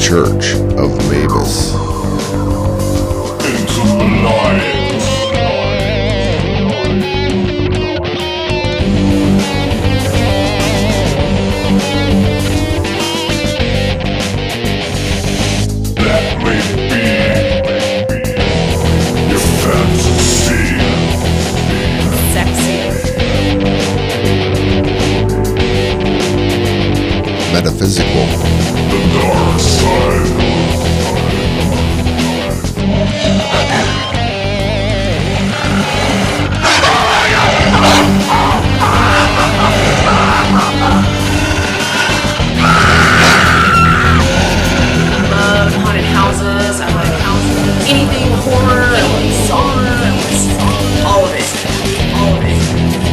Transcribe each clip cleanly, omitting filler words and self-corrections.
Church of Mavis. Into the night. That may be your fantasy. Sexy. Metaphysical. The dark side. Love haunted houses. I like anything horror. I like songs. All of it. All of it.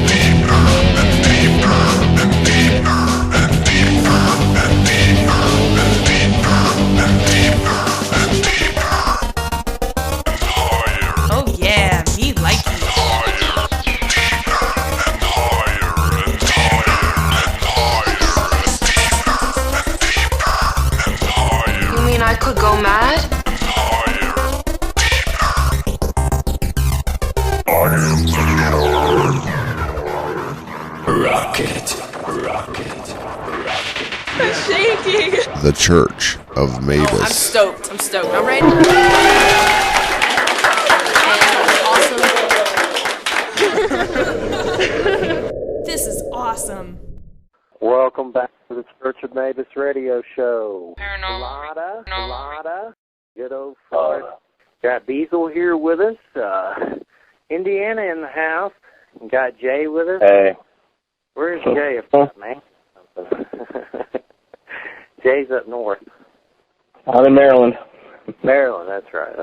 Deeper and deeper and deeper and deeper and deeper and deeper and deeper and deeper and higher. Oh yeah, me like it. Higher, deeper and higher and higher and higher and deeper and deeper and higher You mean I could go mad? and higher, deeper. I am the Lord. Rocket. I'm shaking. The Church of I'm Mavis. stoked. I'm ready. Awesome. This is awesome. Welcome back to the Church of Mavis radio show. Paranormal. Lotta, good old Florida. Got Beazle here with us. Indiana in the house. Got Jay with us. Hey. Where's Jay, man? Jay's up north. I'm in Maryland. Maryland, that's right.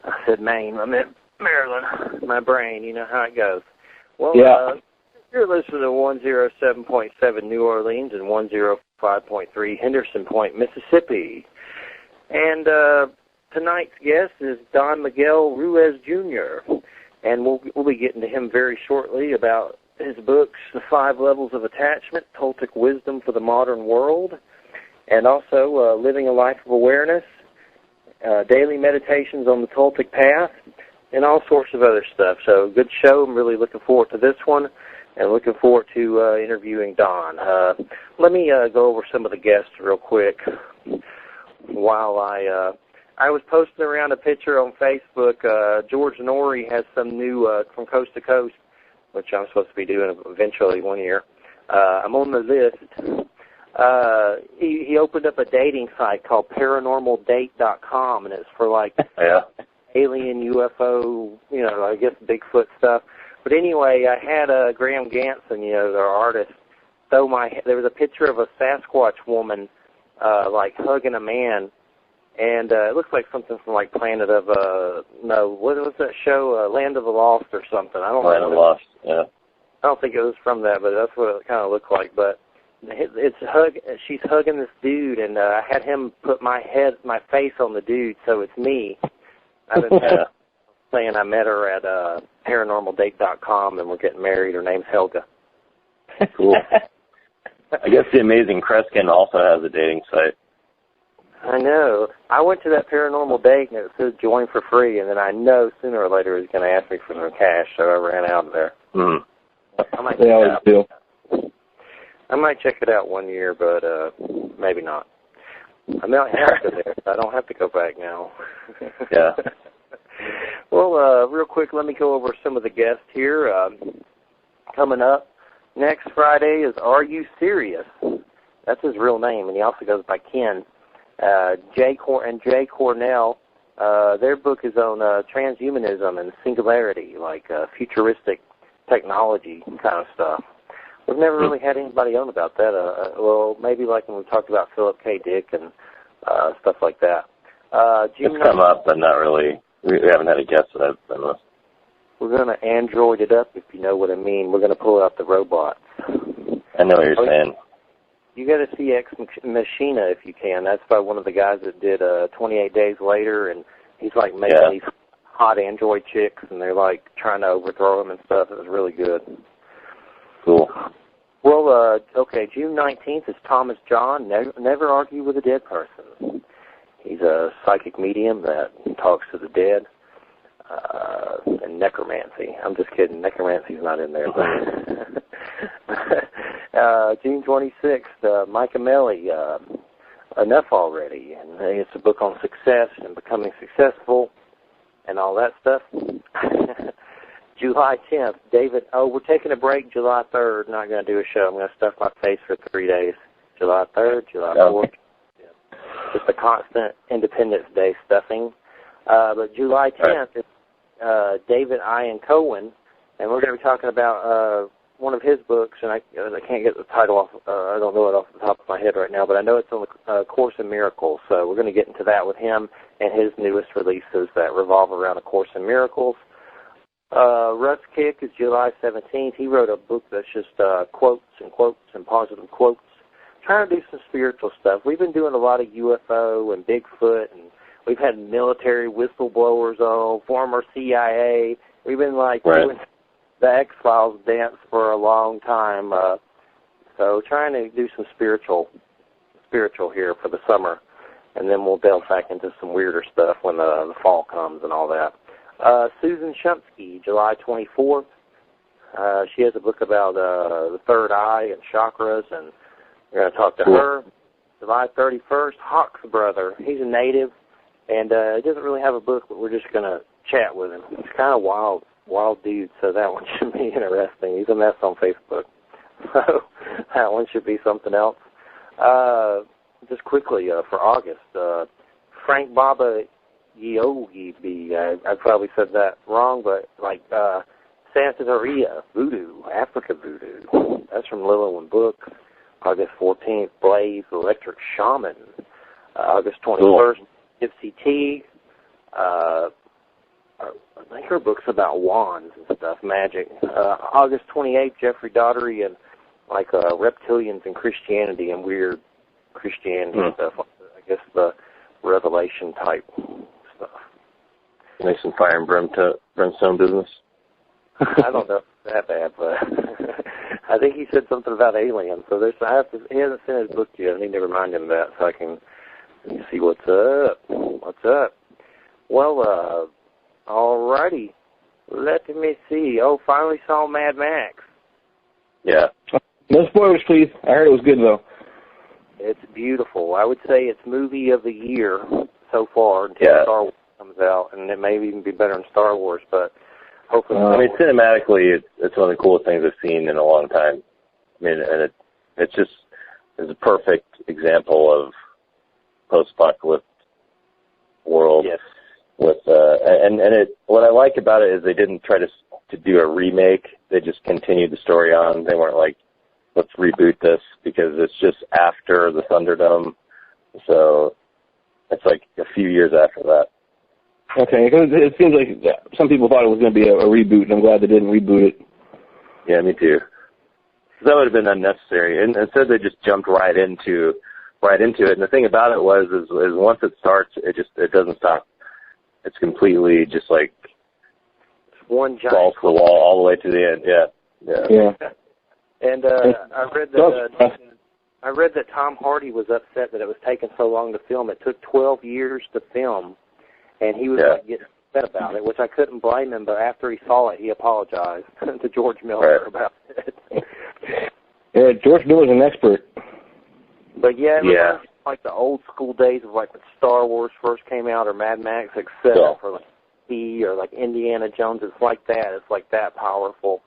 I said Maine, I meant Maryland. My brain, you know how it goes. Well, Yeah. you're listening to 107.7 New Orleans and 105.3 Henderson Point, Mississippi. And tonight's guest is Don Miguel Ruiz Jr., and we'll be getting to him very shortly about his books, The 5 Levels of Attachment, Toltec Wisdom for the Modern World, and also Living a Life of Awareness, Daily Meditations on the Toltec Path, and all sorts of other stuff. So good show. I'm really looking forward to this one, and looking forward to interviewing Don. Let me go over some of the guests real quick. While I was posting around a picture on Facebook, George Norrie has some new from Coast to Coast, which I'm supposed to be doing eventually one year. I'm on the list. He opened up a dating site called paranormaldate.com, and it's for like alien, UFO, I guess Bigfoot stuff. But anyway, I had Graham Ganson, their artist, there was a picture of a Sasquatch woman like hugging a man, and it looks like something from like Planet of what was that show? Land of the Lost or something. I don't know. Land of the Lost, yeah. I don't think it was from that, but that's what it kind of looked like. But she's hugging this dude, and I had him put my face on the dude, so it's me. I've been saying I met her at paranormaldate.com, and we're getting married. Her name's Helga. Cool. I guess the Amazing Kreskin also has a dating site. I know. I went to that paranormal date, and it said join for free, and then I know sooner or later he's going to ask me for some cash, so I ran out of there. Mm. They always do. I might check it out one year, but maybe not. I might have to there. I don't have to go back now. Yeah. Well, real quick, let me go over some of the guests here. Coming up next Friday is Are You Serious? That's his real name, and he also goes by Ken. Jay Cornell, their book is on transhumanism and singularity, like futuristic technology kind of stuff. We've never really had anybody on about that. Well, maybe like when we talked about Philip K. Dick and stuff like that. It's come up, but not really. We haven't had a guest that I've been with. We're going to Android it up, if you know what I mean. We're going to pull out the robots. I know what you're saying. You got to see Ex Machina if you can. That's by one of the guys that did 28 Days Later, and he's like making these hot android chicks, and they're like trying to overthrow him and stuff. It was really good. Cool. Well, Okay, June 19th is Thomas John, Never Argue with a Dead Person. He's a psychic medium that talks to the dead. And necromancy. I'm just kidding. Necromancy's not in there. June 26th, Mike Amelli, Enough Already. And it's a book on success and becoming successful and all that stuff. July 10th, David, we're taking a break July 3rd. Not going to do a show. I'm going to stuff my face for 3 days. July 3rd, July 4th. Just a constant Independence Day stuffing. But July 10th is David Ian Cohen, and we're going to be talking about one of his books, and I can't get the title off. I don't know it off the top of my head right now, but I know it's on the Course in Miracles. So we're going to get into that with him and his newest releases that revolve around A Course in Miracles. Russ Kick is July 17th. He wrote a book that's just quotes and positive quotes. Trying to do some spiritual stuff. We've been doing a lot of UFO and Bigfoot, and we've had military whistleblowers on, former CIA. We've been doing the X-Files dance for a long time. So trying to do some spiritual here for the summer, and then we'll delve back into some weirder stuff when the fall comes and all that. Susan Shumsky, July 24th. She has a book about the third eye and chakras, and we're going to talk to her. July 31st, Hawk's brother. He's a native, and he doesn't really have a book, but we're just going to chat with him. He's kind of wild dude, so that one should be interesting. He's a mess on Facebook, so that one should be something else. Just quickly, for August, Frank Baba Yogi, I probably said that wrong, but Santeria, Voodoo, Africa Voodoo. That's from Lillian Books. August 14th, Blaze, Electric Shaman. August 21st, Gypsy Teague. I think her book's about wands and stuff, magic. August 28th, Jeffrey Daugherty and reptilians and Christianity and weird Christianity stuff. I guess the Revelation type stuff. Make some fire and brimstone business. I don't know if it's that bad, but I think he said something about aliens. So he hasn't sent his book yet. I need to remind him of that so I can see what's up. What's up? Well, alrighty. Let me see. Oh, finally saw Mad Max. Yeah. No spoilers, please. I heard it was good, though. It's beautiful. I would say it's movie of the year so far until Star Wars comes out, and it may even be better than Star Wars, but hopefully. Cinematically, it's one of the coolest things I've seen in a long time. I mean, and it's a perfect example of post-apocalyptic world. Yes. With what I like about it is they didn't try to do a remake. They just continued the story on. They weren't like, let's reboot this, because it's just after the Thunderdome. So it's like a few years after that. Okay, because it seems like some people thought it was going to be a reboot, and I'm glad they didn't reboot it. Yeah, me too. That would have been unnecessary. And instead, they just jumped right into it. And the thing about it is once it starts, it doesn't stop. It's completely just like one giant balls to the wall all the way to the end. Yeah. And I read that Tom Hardy was upset that it was taking so long to film. It took 12 years to film, and he was getting upset about it, which I couldn't blame him. But after he saw it, he apologized to George Miller about it. Yeah, George Miller's an expert. But like the old school days of like when Star Wars first came out or Mad Max, except for like E or like Indiana Jones. It's like that. It's like that powerful.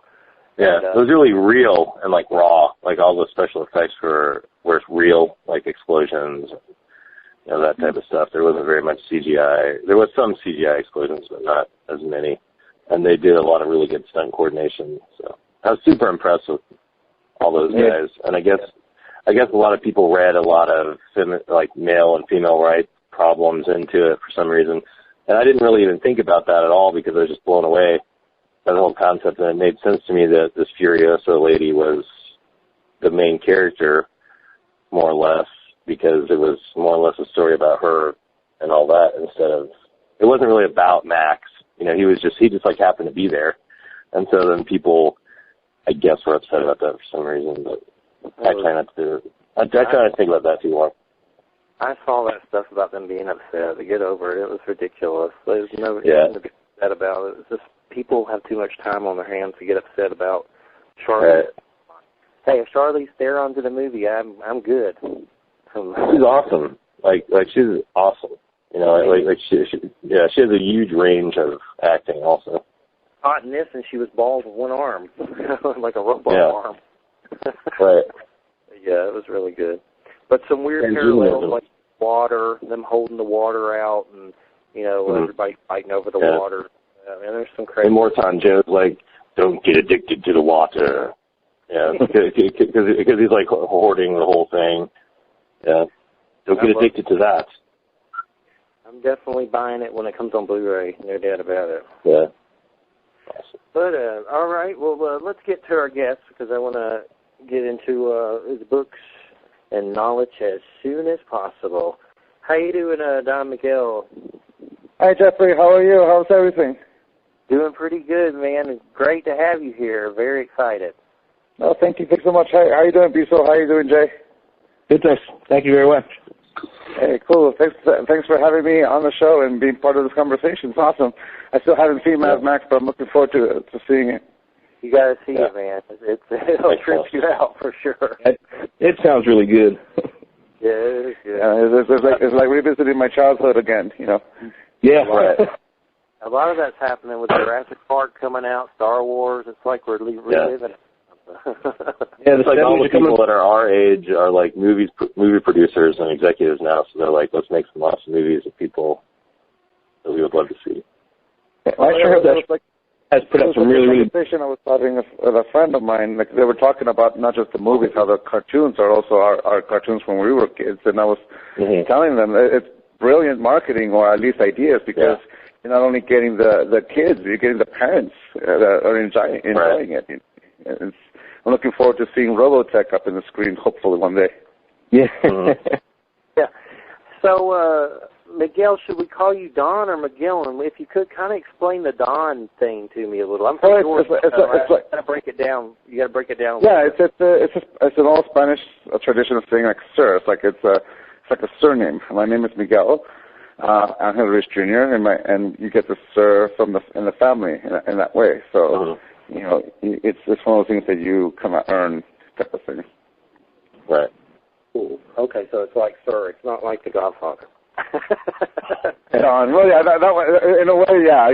Yeah, it was really real and like raw. Like all the special effects were real, like explosions, that type of stuff. There wasn't very much CGI. There was some CGI explosions, but not as many. And they did a lot of really good stunt coordination. So I was super impressed with all those guys. And I guess a lot of people read a lot of male and female rights problems into it for some reason. And I didn't really even think about that at all because I was just blown away by the whole concept. And it made sense to me that this Furiosa lady was the main character, more or less, because it was more or less a story about her and all that instead of, it wasn't really about Max. He just like happened to be there. And so then people, I guess, were upset about that for some reason, but I try not to do it. I try not to think about that too long. I saw that stuff about them being upset. To get over it, it was ridiculous. There's no reason to be upset about it. It's just people have too much time on their hands to get upset about Charlize. Right. Hey, if Charlize Theron to the movie, I'm good. She's awesome. Like she's awesome. You know, like she has a huge range of acting also. Hot in this, and she was bald with one arm, like a robot arm. Right. Yeah, it was really good. But some weird parallels, like water, them holding the water out, and everybody fighting over the water. And there's some crazy. And Morton Joe's like, "Don't get addicted to the water." Yeah, because he's like hoarding the whole thing. Yeah, don't get addicted to that. I'm definitely buying it when it comes on Blu-ray. No doubt about it. Yeah. Awesome. But all right, well, let's get to our guest because I want to get into his books and knowledge as soon as possible. How you doing, Don Miguel? Hi, Jeffrey. How are you? How's everything? Doing pretty good, man. It's great to have you here. Very excited. Oh, thank you. Thanks so much. How are you doing, Biso? How are you doing, Jay? Good, thanks. Thank you very much. Hey, cool. Thanks for having me on the show and being part of this conversation. It's awesome. I still haven't seen Mad Max, but I'm looking forward to seeing it. You got to see it, man. It'll trip you out for sure. It sounds really good. Yeah, it is good. It's like revisiting my childhood again, Yeah, right. A lot of that's happening with Jurassic Park coming out, Star Wars. It's like we're reliving it. It's like all the people that are our age are like movie producers and executives now, so they're like, let's make some awesome movies of people that we would love to see. I sure heard that. Has put up some really conversation I was having with a friend of mine. Like they were talking about not just the movies, how the cartoons are also our cartoons when we were kids, and I was telling them it's brilliant marketing, or at least ideas, because you're not only getting the kids, you're getting the parents that are enjoying it. I'm looking forward to seeing Robotech up in the screen, hopefully one day. Yeah. Yeah. So, Miguel, should we call you Don or Miguel? And if you could kind of explain the Don thing to me a little. I'm from Georgia. You got to break it down. You got to break it down. Yeah, it's an all Spanish tradition of saying like sir. It's like a surname. My name is Miguel Angel Ruiz Jr. and you get the sir from in the family in that way. So it's one of those things that you kind of earn type of thing. Right. Cool. Okay, so it's like sir. It's not like The Godfather. Well, yeah, that in a way, yeah.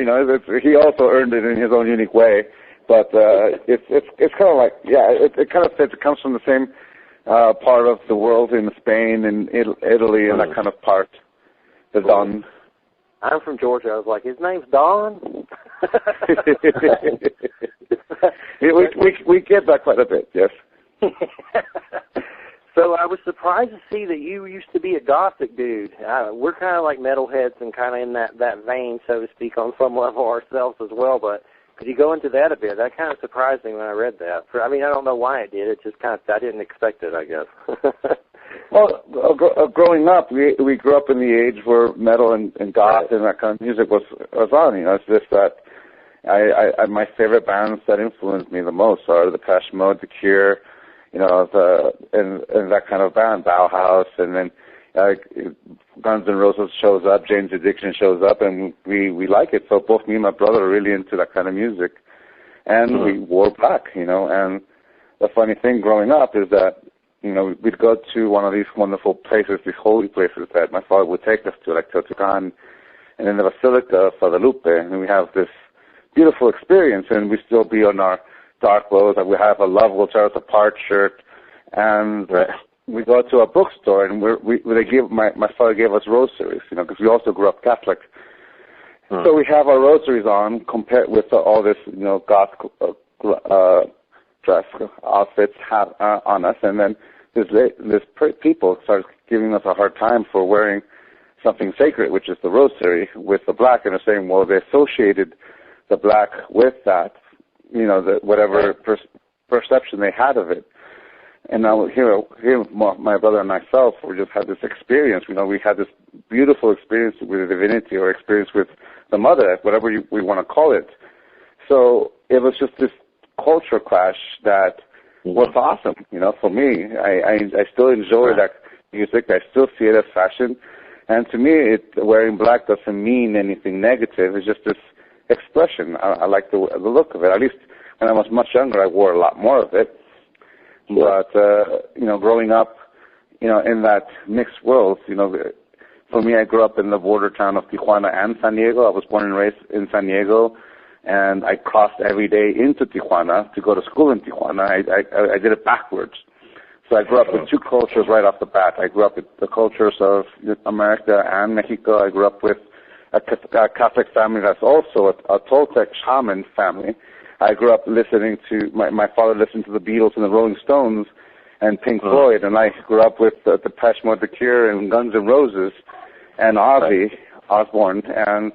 He also earned it in his own unique way, but it's kind of like it kind of fits. It comes from the same part of the world in Spain and Italy and that kind of part. The Don. I'm from Georgia. I was like, his name's Don. we get that quite a bit, yes. So I was surprised to see that you used to be a gothic dude. We're kind of like metalheads and kind of in that vein, so to speak, on some level ourselves as well. But could you go into that a bit? That kind of surprised me when I read that. I don't know why it did. It just kind of, I didn't expect it, I guess. Well, growing up, we grew up in the age where metal and goth and that kind of music was on. It's just that my favorite bands that influenced me the most are the Depeche Mode, The Cure, and that kind of band, Bauhaus, and then Guns N' Roses shows up, Jane's Addiction shows up, and we like it. So both me and my brother are really into that kind of music, and we wore black, and the funny thing growing up is that we'd go to one of these wonderful places, these holy places that my father would take us to, like Teotihuacan, and in the Basilica of Guadalupe, and we have this beautiful experience, and we still be on our dark clothes, and we have a Love Will Tear Us Apart shirt, and we go to a bookstore, and my father gave us rosaries, because we also grew up Catholic. So we have our rosaries on, compared with all this, goth dress outfits on us, and then this people started giving us a hard time for wearing something sacred, which is the rosary, with the black, and they're saying, well, they associated the black with that, whatever perception they had of it. And now here, my brother and myself, we just had this experience. We had this beautiful experience with the divinity, or experience with the mother, whatever we want to call it. So it was just this culture clash that was awesome. For me, I still enjoy that music. I still see it as fashion. And to me, wearing black doesn't mean anything negative. It's just this expression. I like the look of it. At least when I was much younger, I wore a lot more of it. Yeah. But, growing up, in that mixed world, for me, I grew up in the border town of Tijuana and San Diego. I was born and raised in San Diego, and I crossed every day into Tijuana to go to school in Tijuana. I did it backwards. So I grew up with two cultures right off the bat. I grew up with the cultures of America and Mexico. I grew up with a Catholic family that's also a Toltec shaman family. I grew up listening to, my father listened to the Beatles and the Rolling Stones and Pink Floyd, and I grew up with the Depeche Mode, The Cure, and Guns N' Roses, and Ozzy Osbourne, and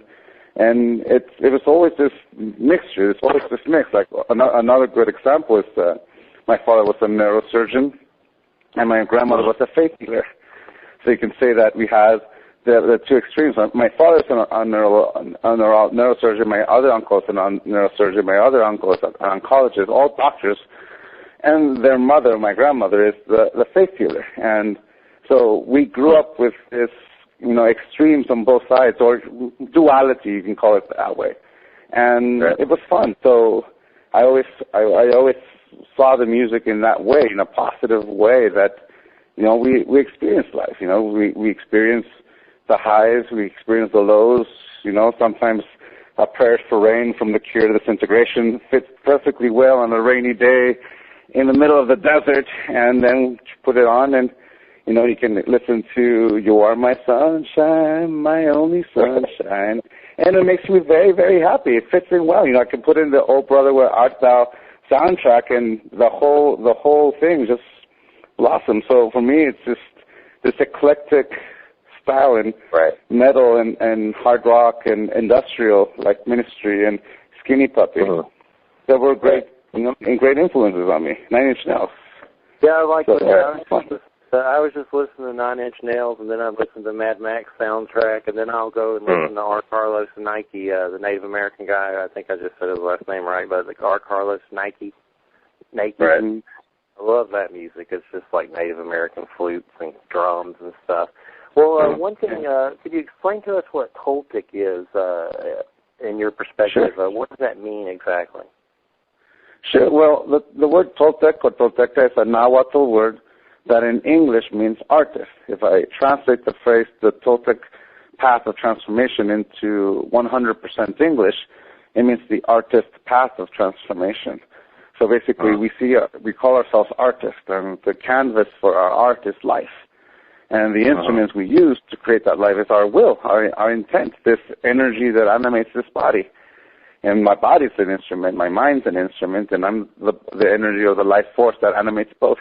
it was always this mixture. It's always this mix. Like another good example is my father was a neurosurgeon, and my grandmother was a faith healer. So you can say that we have the two extremes. My father's a neurosurgeon. My other uncle is a neurosurgeon. My other uncle is an oncologist. All doctors, and their mother, my grandmother, is the faith healer. And so we grew up with this, extremes on both sides, or duality, you can call it that way. And it was fun. So I always saw the music in that way, in a positive way, that, we experience life. We experience the highs, we experience the lows. Sometimes a prayer for rain from The Cure to Disintegration fits perfectly well on a rainy day in the middle of the desert, and then put it on, and you can listen to You Are My Sunshine, My Only Sunshine, and it makes me very, very happy. It fits in well. I can put in the Oh Brother Where Art Thou soundtrack, and the whole thing just blossoms. So for me, it's just this eclectic style in metal and hard rock and industrial, like Ministry and Skinny Puppy, that were great, and great influences on me. 9 Inch Nails. Yeah, I like I was just listening to 9 Inch Nails, and then I listened to Mad Max soundtrack, and then I'll go and listen to R. Carlos Nike, the Native American guy. I think I just said his last name right, but R. Carlos Nike. Right. I love that music. It's just like Native American flutes and drums and stuff. Well, one thing, could you explain to us what Toltec is in your perspective? Sure. What does that mean exactly? Sure. Well, the word Toltec or Tolteca is a Nahuatl word that in English means artist. If I translate the phrase, the Toltec path of transformation, into 100% English, it means the artist path of transformation. So basically, we call ourselves artists, and the canvas for our art is life. And the instruments we use to create that life is our will, our intent, this energy that animates this body. And my body's an instrument, my mind's an instrument, and I'm the energy or the life force that animates both.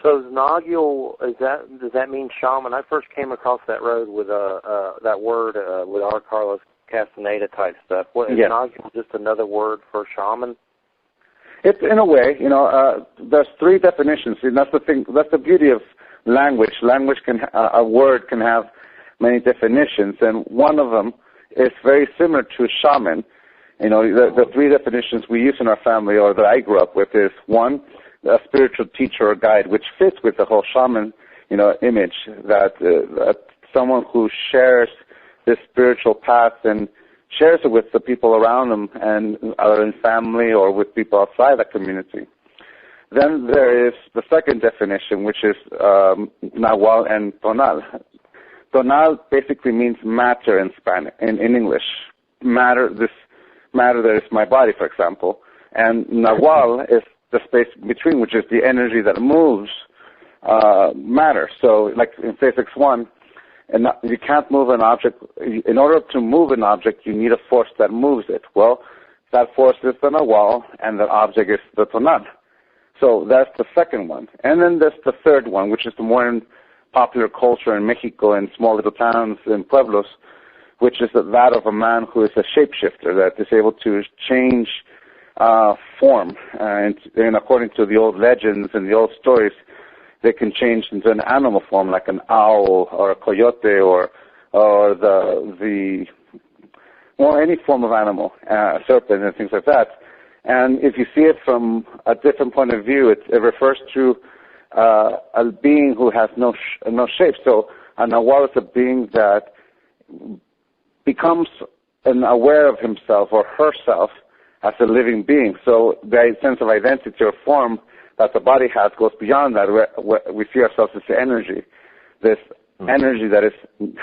So Znagul, does that mean shaman? I first came across that road with that word with R. Carlos Castaneda type stuff. What is Znagul just another word for shaman? It's in a way, there's three definitions. And that's the thing. That's the beauty of language. Language a word can have many definitions, and one of them is very similar to shaman. The three definitions we use in our family, or that I grew up with, is one, a spiritual teacher or guide, which fits with the whole shaman, image, that someone who shares this spiritual path and shares it with the people around them, and either in family or with people outside the community. Then there is the second definition, which is Nahual and Tonal. Tonal basically means matter in Spanish, in English. Matter, this matter that is my body, for example. And Nahual is the space between, which is the energy that moves matter. So, like in Physics 1, and you can't move an object. In order to move an object, you need a force that moves it. Well, that force is the Nahual, and the object is the Tonal. So that's the second one. And then there's the third one, which is the more in popular culture in Mexico and small little towns and pueblos, which is that of a man who is a shapeshifter, that is able to change form. And according to the old legends and the old stories, they can change into an animal form, like an owl or a coyote or any form of animal, serpent and things like that. And if you see it from a different point of view, it refers to a being who has no shape. So a Nahual is a being that becomes aware of himself or herself as a living being. So the sense of identity or form that the body has goes beyond that. We see ourselves as energy, this energy that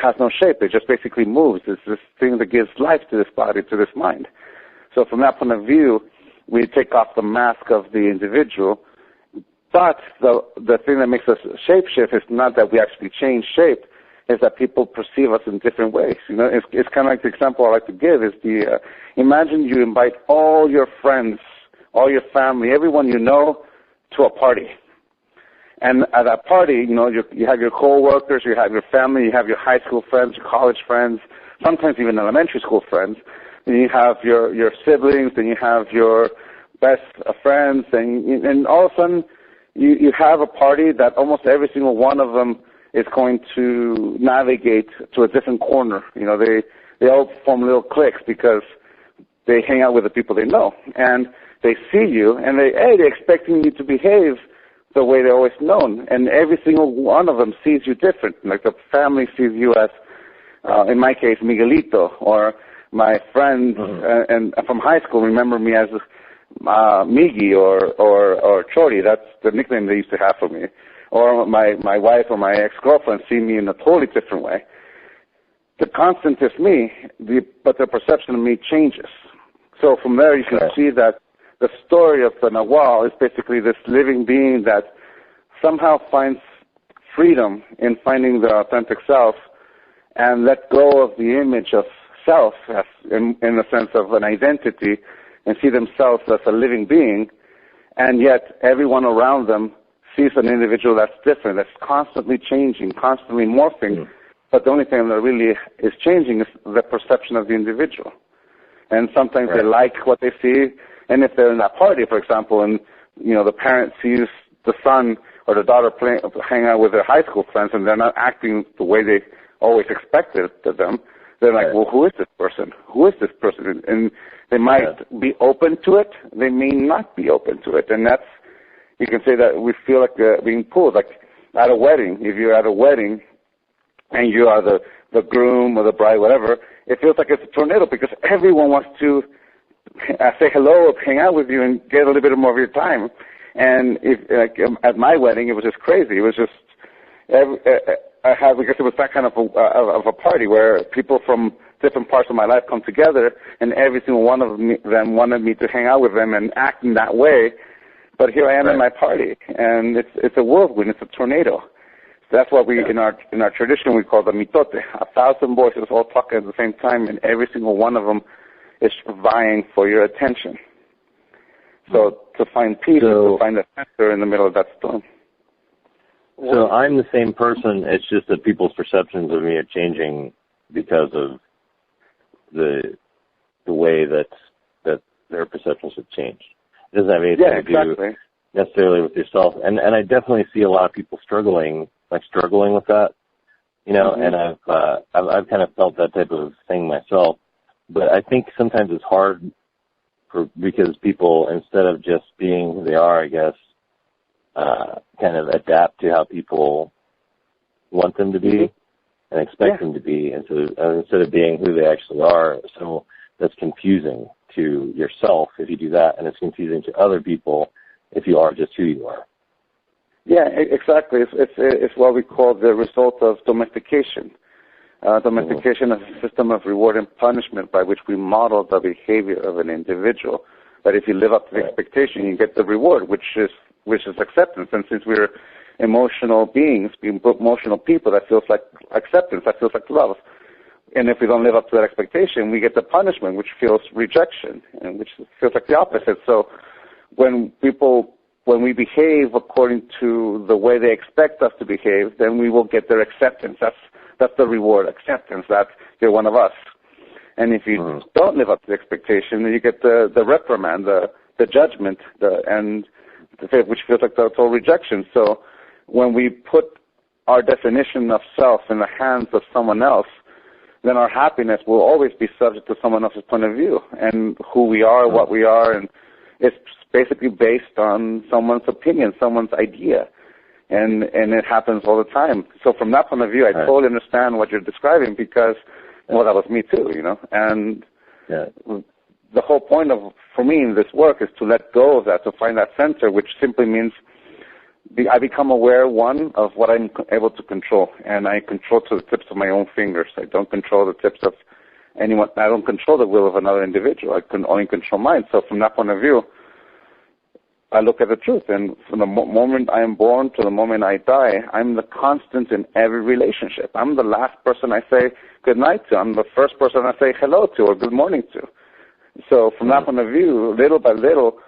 has no shape. It just basically moves. It's this thing that gives life to this body, to this mind. So from that point of view, we take off the mask of the individual. But the thing that makes us shapeshift is not that we actually change shape, is that people perceive us in different ways. You know, it's kind of like the example I like to give is imagine you invite all your friends, all your family, everyone you know to a party. And at that party, you know, you have your co-workers, you have your family, you have your high school friends, your college friends, sometimes even elementary school friends. And you have your siblings, and you have your best friends, and all of a sudden you have a party that almost every single one of them is going to navigate to a different corner. You know, they all form little cliques because they hang out with the people they know, and they see you, and they're expecting you to behave the way they're always known, and every single one of them sees you different. Like the family sees you as, in my case, Miguelito, or my friends and from high school remember me as Miggy or Chori. That's the nickname they used to have for me. Or my wife or my ex-girlfriend see me in a totally different way. The constant is me, but the perception of me changes. So from there you can see that the story of the Nahual is basically this living being that somehow finds freedom in finding the authentic self and let go of the image of self in the sense of an identity and see themselves as a living being, and yet everyone around them sees an individual that's different, that's constantly changing, constantly morphing, but the only thing that really is changing is the perception of the individual. And sometimes they like what they see, and if they're in that party, for example, and you know the parent sees the son or the daughter hang out with their high school friends and they're not acting the way they always expected of them, they're like, well, who is this person? Who is this person? And they might be open to it. They may not be open to it. And that's, you can say that we feel like being pulled. Like at a wedding, if you're at a wedding and you are the groom or the bride, whatever, it feels like it's a tornado because everyone wants to say hello or hang out with you and get a little bit more of your time. And at my wedding, it was just crazy. It was just, because it was that kind of a party where people from different parts of my life come together, and every single one of them wanted me to hang out with them and act in that way. But here I am in my party, and it's a whirlwind, it's a tornado. So that's what we in our tradition we call the mitote, 1,000 voices all talking at the same time, and every single one of them is vying for your attention. So to find peace, to find a center in the middle of that storm. So I'm the same person. It's just that people's perceptions of me are changing because of the way that their perceptions have changed. It doesn't have anything to do necessarily with yourself. And I definitely see a lot of people struggling with that. You know, and I've kind of felt that type of thing myself. But I think sometimes it's hard because people, instead of just being who they are, I guess, kind of adapt to how people want them to be and expect them to be, instead of being who they actually are. So that's confusing to yourself if you do that, and it's confusing to other people if you are just who you are. Yeah, exactly. It's what we call the result of domestication. Domestication is a system of reward and punishment by which we model the behavior of an individual. That if you live up to the expectation, you get the reward, which is acceptance. And since we're emotional beings, emotional people, that feels like acceptance, that feels like love. And if we don't live up to that expectation, we get the punishment, which feels rejection, and which feels like the opposite. So when we behave according to the way they expect us to behave, then we will get their acceptance. That's the reward, acceptance, that you're one of us. And if you don't live up to the expectation, then you get the reprimand, the judgment, which feels like the total rejection. So when we put our definition of self in the hands of someone else, then our happiness will always be subject to someone else's point of view and who we are, what we are, and it's basically based on someone's opinion, someone's idea. And it happens all the time. So from that point of view, I totally understand what you're describing because, well, that was me too, you know. And the whole point for me in this work is to let go of that, to find that center, which simply means I become aware, one, of what I'm able to control. And I control to the tips of my own fingers. I don't control the tips of anyone. I don't control the will of another individual. I can only control mine. So from that point of view, I look at the truth, and from the moment I am born to the moment I die, I'm the constant in every relationship. I'm the last person I say good night to. I'm the first person I say hello to or good morning to. So from that point of view, little by little,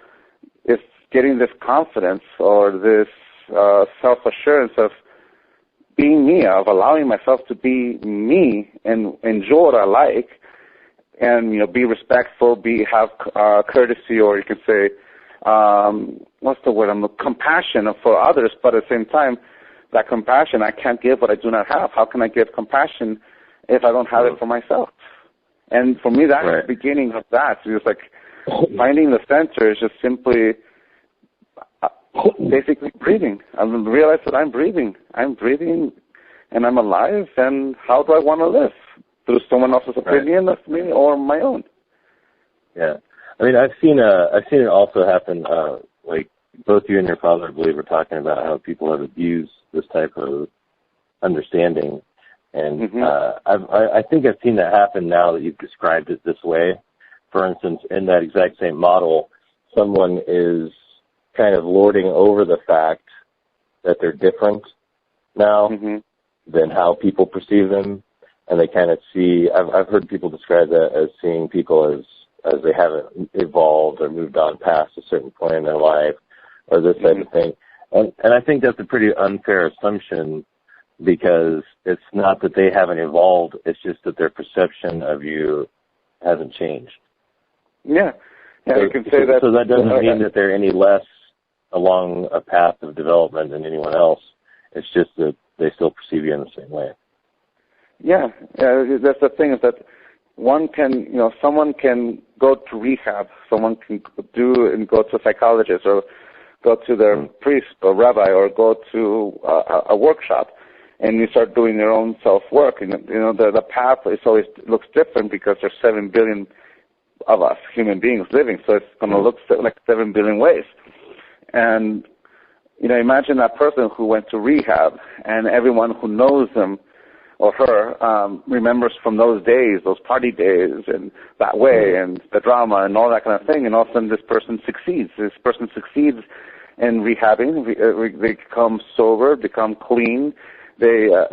it's getting this confidence or this self-assurance of being me, of allowing myself to be me and enjoy what I like, and be respectful, have courtesy, or you could say, what's the word? Compassion for others, but at the same time, that compassion, I can't give what I do not have. How can I give compassion if I don't have it for myself? And for me, that's the beginning of that. So it's like finding the center is just simply basically breathing. I realize that I'm breathing. And I'm alive, and how do I want to live? Through someone else's opinion of me or my own? Yeah. I mean, I've seen it also happen, like both you and your father, I believe, were talking about how people have abused this type of understanding. And I think I've seen that happen now that you've described it this way. For instance, in that exact same model, someone is kind of lording over the fact that they're different now than how people perceive them. And they kind of see, I've heard people describe that as seeing people as they haven't evolved or moved on past a certain point in their life or this type of thing. And I think that's a pretty unfair assumption because it's not that they haven't evolved, it's just that their perception of you hasn't changed. Yeah. Yeah, you can say that. So that doesn't mean that they're any less along a path of development than anyone else. It's just that they still perceive you in the same way. Yeah. That's the thing is that someone can go to rehab, someone can go to a psychologist or go to their priest or rabbi or go to a workshop, and you start doing your own self-work. And, the path always looks different because there's 7 billion of us, human beings, living, so it's going to look like 7 billion ways. And, imagine that person who went to rehab and everyone who knows them or her remembers from those days, those party days, and that way, and the drama and all that kind of thing, and all of a sudden this person succeeds. This person succeeds in rehabbing. They become sober, become clean. Their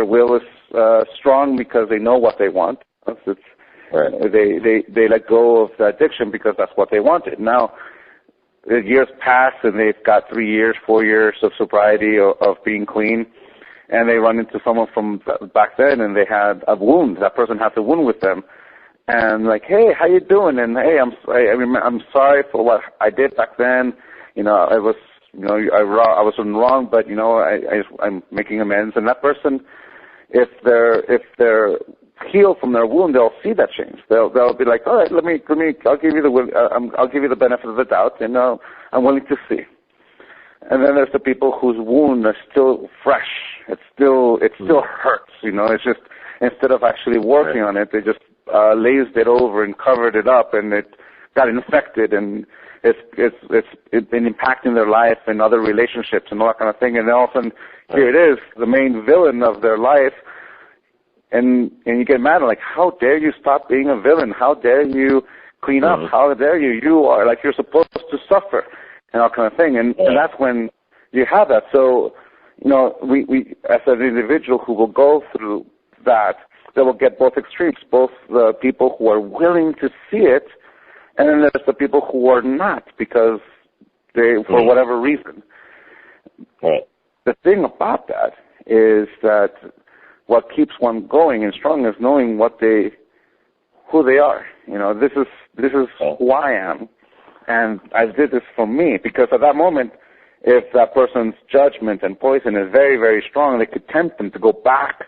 will is strong because they know what they want. They let go of the addiction because that's what they wanted. Now, the years pass and they've got 3 years, 4 years of sobriety of being clean, and they run into someone from back then, and they had a wound. That person has a wound with them, and like, hey, how you doing? And hey, I'm sorry for what I did back then. I was wrong, but I'm making amends. And that person, if they're healed from their wound, they'll see that change. They'll be like, all right, I'll give you the benefit of the doubt, and I'm willing to see. And then there's the people whose wound is still fresh. It still hurts. It's just, instead of actually working on it, they just lazed it over and covered it up, and it got infected, and it's been impacting their life and other relationships and all that kind of thing. And then all of a sudden, here it is, the main villain of their life. And you get mad, like, how dare you stop being a villain? How dare you clean up? How dare you? You are like, you're supposed to suffer, and all kind of thing. And that's when you have that. So, we as an individual who will go through that, they will get both extremes, both the people who are willing to see it, and then there's the people who are not because they, for whatever reason. The thing about that is that what keeps one going and strong is knowing who they are. This is who I am, and I did this for me, because at that moment, if that person's judgment and poison is very, very strong, they could tempt them to go back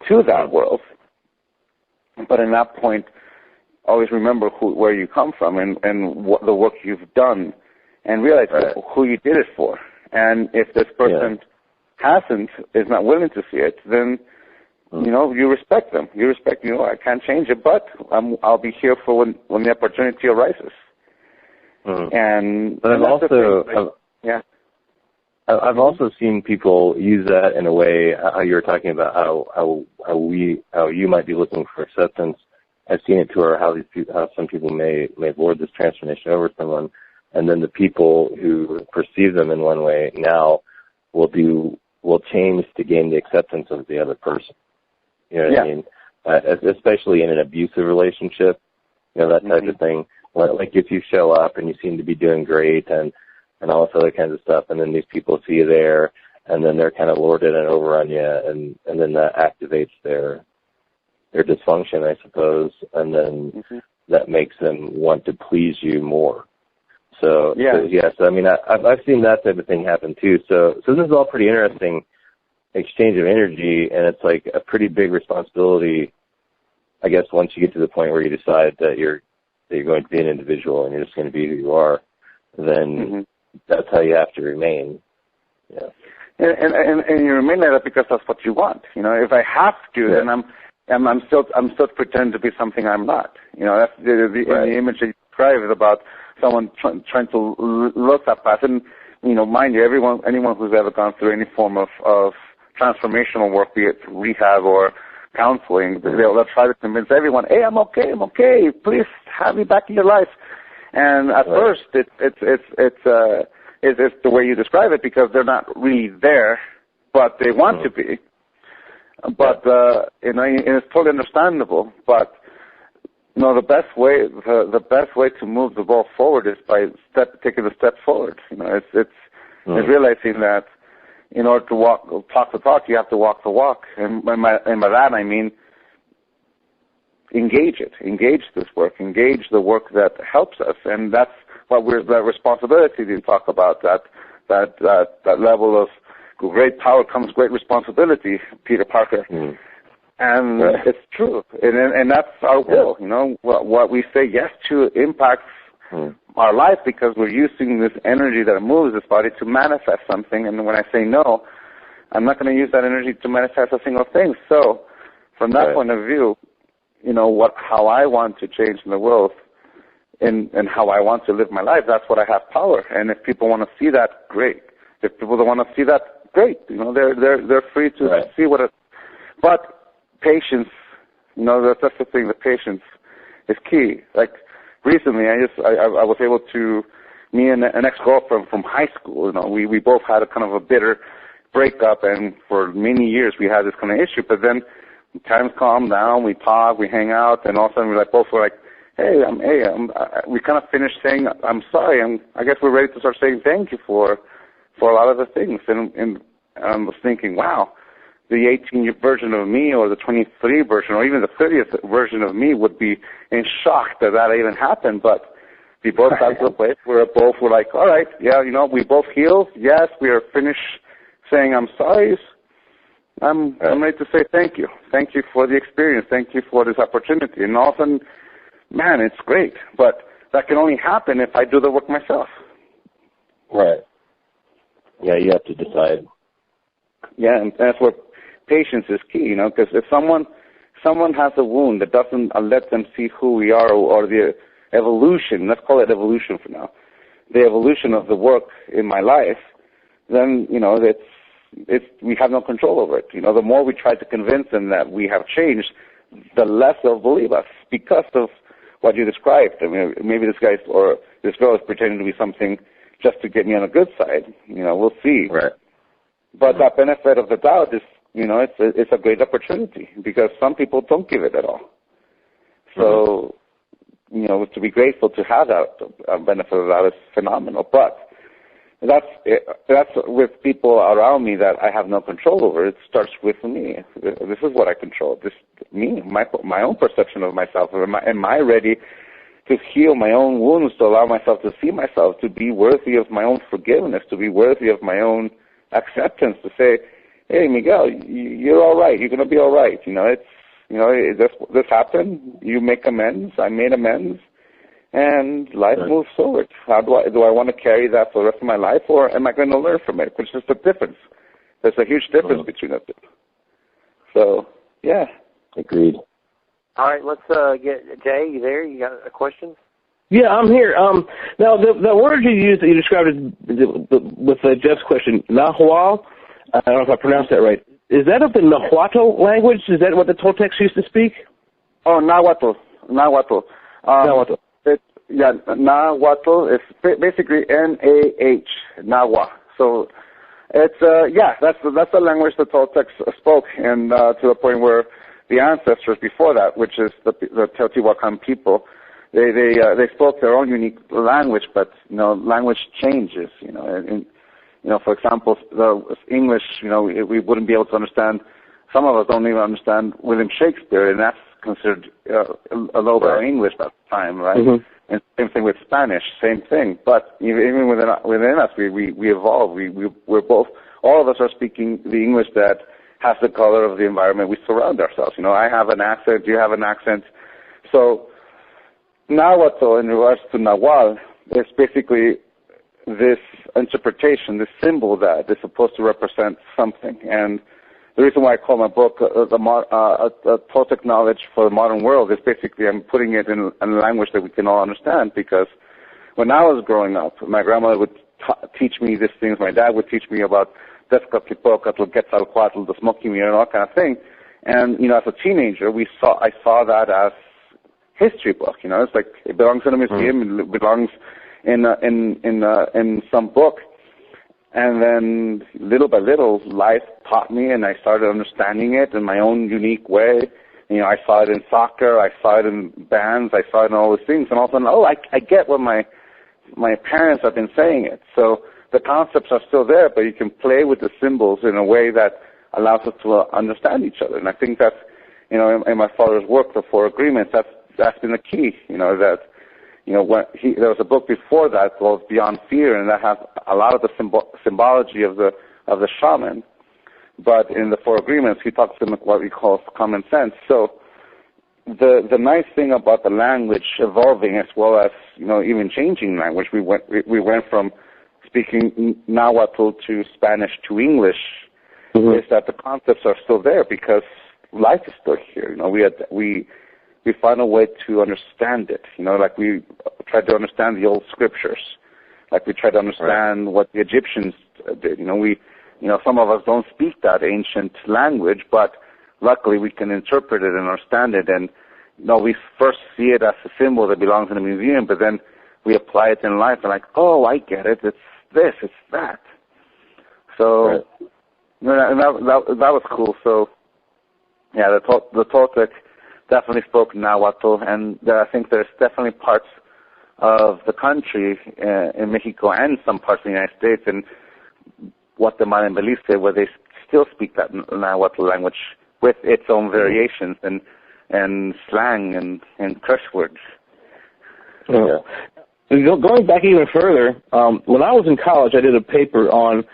to that world. But in that point, always remember where you come from and what the work you've done, and realize who you did it for. And if this person is not willing to see it, then you respect them. You respect, I can't change it, but I'll be here for when the opportunity arises. And but I've also seen people use that in a way, how you were talking about how you might be looking for acceptance. I've seen it to where how some people may lord this transformation over someone, and then the people who perceive them in one way now will change to gain the acceptance of the other person. You know what I mean? Especially in an abusive relationship, that type of thing. Like if you show up and you seem to be doing great and all this other kinds of stuff, and then these people see you there, and then they're kind of lorded and over on you, and then that activates their dysfunction, I suppose, and then that makes them want to please you more. So yes, I mean, I've seen that type of thing happen too. So this is all pretty interesting exchange of energy, and it's like a pretty big responsibility, I guess, once you get to the point where you decide that you're going to be an individual and you're just going to be who you are, then that's how you have to remain. Yeah. And you remain like that because that's what you want. If I have to, then I'm still pretending to be something I'm not. That's the image that you describe is about someone trying to look that path. And mind you, anyone who's ever gone through any form of transformational work, be it rehab or counseling, they'll try to convince everyone, hey, I'm okay, please have me back in your life. And at first, it's the way you describe it, because they're not really there, but they want to be. But and it's totally understandable. But the best way to move the ball forward is by taking a step forward. It's realizing that in order to talk the talk, you have to walk the walk. And by that I mean engage this work, engage the work that helps us, and that's what that responsibility you talk about. That level of great power comes great responsibility, Peter Parker. And it's true, and that's our will. What we say yes to impacts our life, because we're using this energy that moves this body to manifest something. And when I say no, I'm not going to use that energy to manifest a single thing. So, from that point of view, how I want to change in the world, and how I want to live my life, that's what I have power. And if people want to see that, great. If people don't want to see that, great. They're free to see what it. But patience, that's the thing. The patience is key. Like recently, I was able to, me and an ex-girlfriend from high school. We both had a kind of a bitter breakup, and for many years we had this kind of issue. But then times calmed down, we talk, we hang out, and all of a sudden we both were like, we kind of finished saying I'm sorry, and I guess we're ready to start saying thank you for a lot of the things. And I was thinking, wow, the 18 version of me, or the 23 version, or even the 30th version of me would be in shock that even happened. But we both got to a place where both were like, all right, we both healed. Yes, we are finished saying I'm sorry. I'm ready to say thank you. Thank you for the experience. Thank you for this opportunity. And all of a sudden, man, it's great. But that can only happen if I do the work myself. Right. Yeah, you have to decide. Yeah, and that's where patience is key, because if someone has a wound that doesn't let them see who we are, or the evolution, let's call it evolution for now, the evolution of the work in my life, then, we have no control over it. The more we try to convince them that we have changed, the less they'll believe us, because of what you described. I mean, maybe this guy or this girl is pretending to be something just to get me on the good side. We'll see. Right. But that benefit of the doubt is, it's a great opportunity, because some people don't give it at all. So, to be grateful to have that benefit of the doubt is phenomenal. But that's with people around me that I have no control over. It starts with me. This is what I control. My own perception of myself. Am I ready to heal my own wounds, to allow myself to see myself, to be worthy of my own forgiveness, to be worthy of my own acceptance, to say, hey, Miguel, you're all right. You're going to be all right. This happened. You make amends. I made amends, and life moves forward. How do I want to carry that for the rest of my life, or am I going to learn from it? Which is the difference. There's a huge difference between the two. So, yeah. Agreed. All right, let's get Jay. You there? You got a question? Yeah, I'm here. Now, the word you used that you described with Jeff's question, Nahual, I don't know if I pronounced that right. Is that of the Nahuatl language? Is that what the Toltecs used to speak? Oh, Nahuatl. Nahuatl. Nahuatl is basically N-A-H, Nahua. So it's, that's the language the Toltecs spoke, and to the point where the ancestors before that, which is the Teotihuacan people, they spoke their own unique language, but language changes. For example, the English, we wouldn't be able to understand. Some of us don't even understand William Shakespeare, and that's considered a low-brow English at the time, right? Mm-hmm. And same thing with Spanish, same thing. But even within us, we evolve. We're both. All of us are speaking the English that has the color of the environment we surround ourselves. I have an accent. You have an accent. So Nahuatl, in regards to Nahual, is basically this interpretation, this symbol that is supposed to represent something. And the reason why I call my book Toltec Knowledge for the Modern World is basically I'm putting it in a language that we can all understand, because when I was growing up, my grandmother would teach me these things. My dad would teach me about Tezcatlipoca, Quetzalcoatl, the Smoky Mirror, and all kind of thing. And, as a teenager, I saw that as history book. It's like it belongs in a museum, it belongs in some book. And then little by little, life taught me, and I started understanding it in my own unique way. I saw it in soccer, I saw it in bands, I saw it in all these things, and all of a sudden, I get what my parents have been saying it. So the concepts are still there, but you can play with the symbols in a way that allows us to understand each other. And I think that's, in my father's work, The Four Agreements, that's been the key. There was a book before that called Beyond Fear, and that has a lot of the symbology of the shaman. But in the Four Agreements, he talks about what we call common sense. So the nice thing about the language evolving, as well as even changing language, we went from speaking Nahuatl to Spanish to English, is that the concepts are still there because life is still here. We find a way to understand it. Like we tried to understand the old scriptures, like we tried to understand what the Egyptians did. Some of us don't speak that ancient language, but luckily we can interpret it and understand it. And we first see it as a symbol that belongs in a museum, but then we apply it in life and like, oh, I get it. It's this, it's that. So, and that was cool. So, yeah, the Toltec definitely spoke Nahuatl, and I think there's definitely parts of the country in Mexico and some parts of the United States and Guatemala and Belize where they still speak that Nahuatl language with its own variations and slang and curse words. Yeah. Going back even further, when I was in college, I did a paper on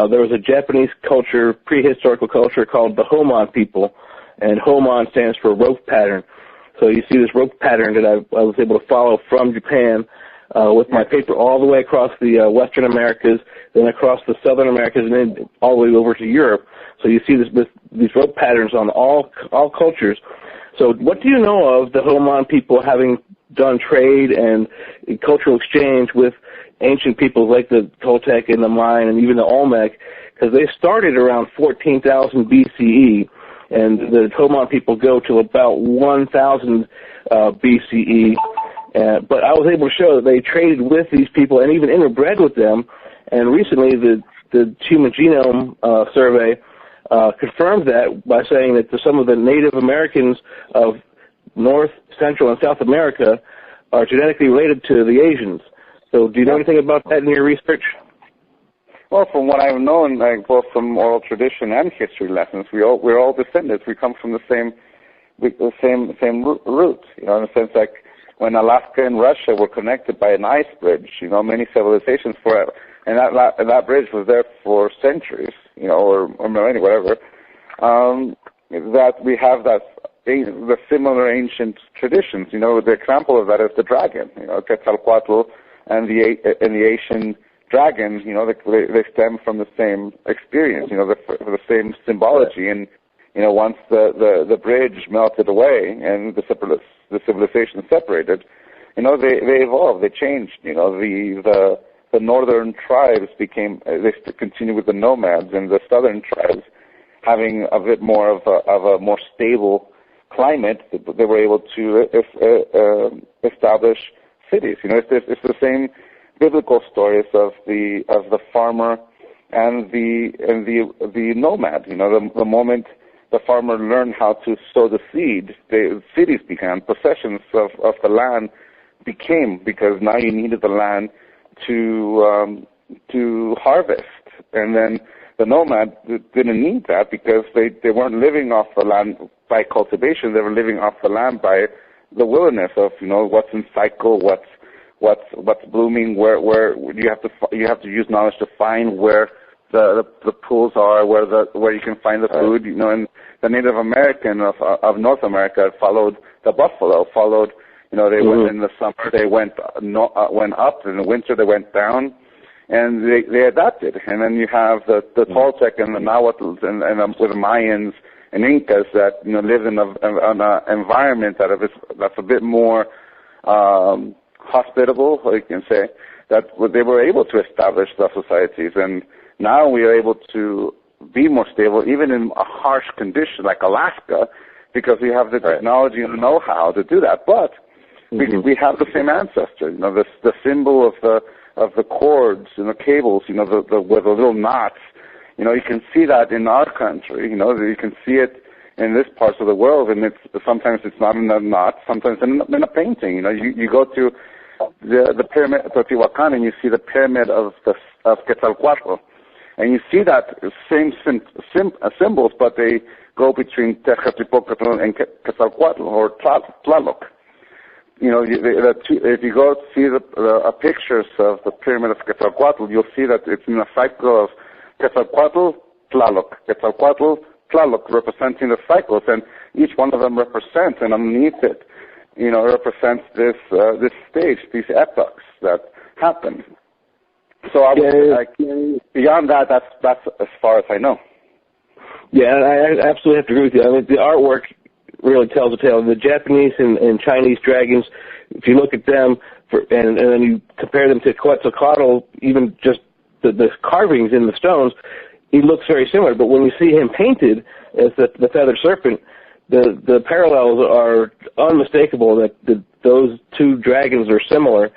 there was a Japanese culture, prehistorical culture called the Homon people, and Homon stands for rope pattern. So you see this rope pattern that I was able to follow from Japan with my paper all the way across the Western Americas, then across the Southern Americas, and then all the way over to Europe. So you see these rope patterns on all cultures. So what do you know of the Homon people having done trade and cultural exchange with ancient peoples like the Toltec and the Mayan and even the Olmec? Because they started around 14,000 BCE, and the Homon people go to about 1,000 BCE. But I was able to show that they traded with these people and even interbred with them. And recently, the Human Genome Survey confirmed that by saying that some of the Native Americans of North, Central, and South America are genetically related to the Asians. So do you know anything about that in your research? Well, from what I've known, both from oral tradition and history lessons, we're all descendants. We come from the same root. In a sense, like when Alaska and Russia were connected by an ice bridge, many civilizations forever, and that bridge was there for centuries, or millennia, whatever. That we have that similar ancient traditions. The example of that is the dragon. Quetzalcoatl and the Asian dragon. They stem from the same experience. The same symbology. And once the bridge melted away and the civilization separated, they evolved. They changed. The northern tribes they continued with the nomads, and the southern tribes, having a bit more of a more stable climate, they were able to establish cities. It's the same biblical stories of the farmer and the nomad. The moment the farmer learned how to sow the seed, the cities began. Possessions of the land became, because now you needed the land to harvest. And then the nomad didn't need that because they weren't living off the land by cultivation. They were living off the land by the wilderness of what's in cycle, what's blooming, where you have to use knowledge to find where the pools are, where you can find the food. And the Native American of North America followed the buffalo, they went in the summer, they went up, in the winter they went down, and they adapted. And then you have the Toltec and the Nahuatl and with the Mayans and Incas that lived in an environment that's a bit more hospitable, you can say, that they were able to establish the societies. And now we are able to be more stable, even in a harsh condition like Alaska, because we have the technology and the know-how to do that. But we have the same ancestor. The symbol of the cords and the cables, with the little knots. You can see that in our country. You can see it in this part of the world, and sometimes it's not in a knot, sometimes in a painting. You go to the pyramid of Teotihuacan and you see the pyramid of Quetzalcoatl, and you see that same symbols, but they go between Tejatipocatl and Quetzalcoatl, or Tlaloc. If you go see the pictures of the pyramid of Quetzalcoatl, you'll see that it's in a cycle of Quetzalcoatl, Tlaloc, representing the cycles, and each one of them represents, and underneath it, represents this stage, these epochs that happen. So beyond that, that's as far as I know. Yeah, I absolutely have to agree with you. I mean, the artwork really tells a tale. The Japanese and Chinese dragons, if you look at them and then you compare them to Quetzalcoatl, even just the carvings in the stones, he looks very similar. But when you see him painted as the feathered serpent, the parallels are unmistakable, that those two dragons are similar.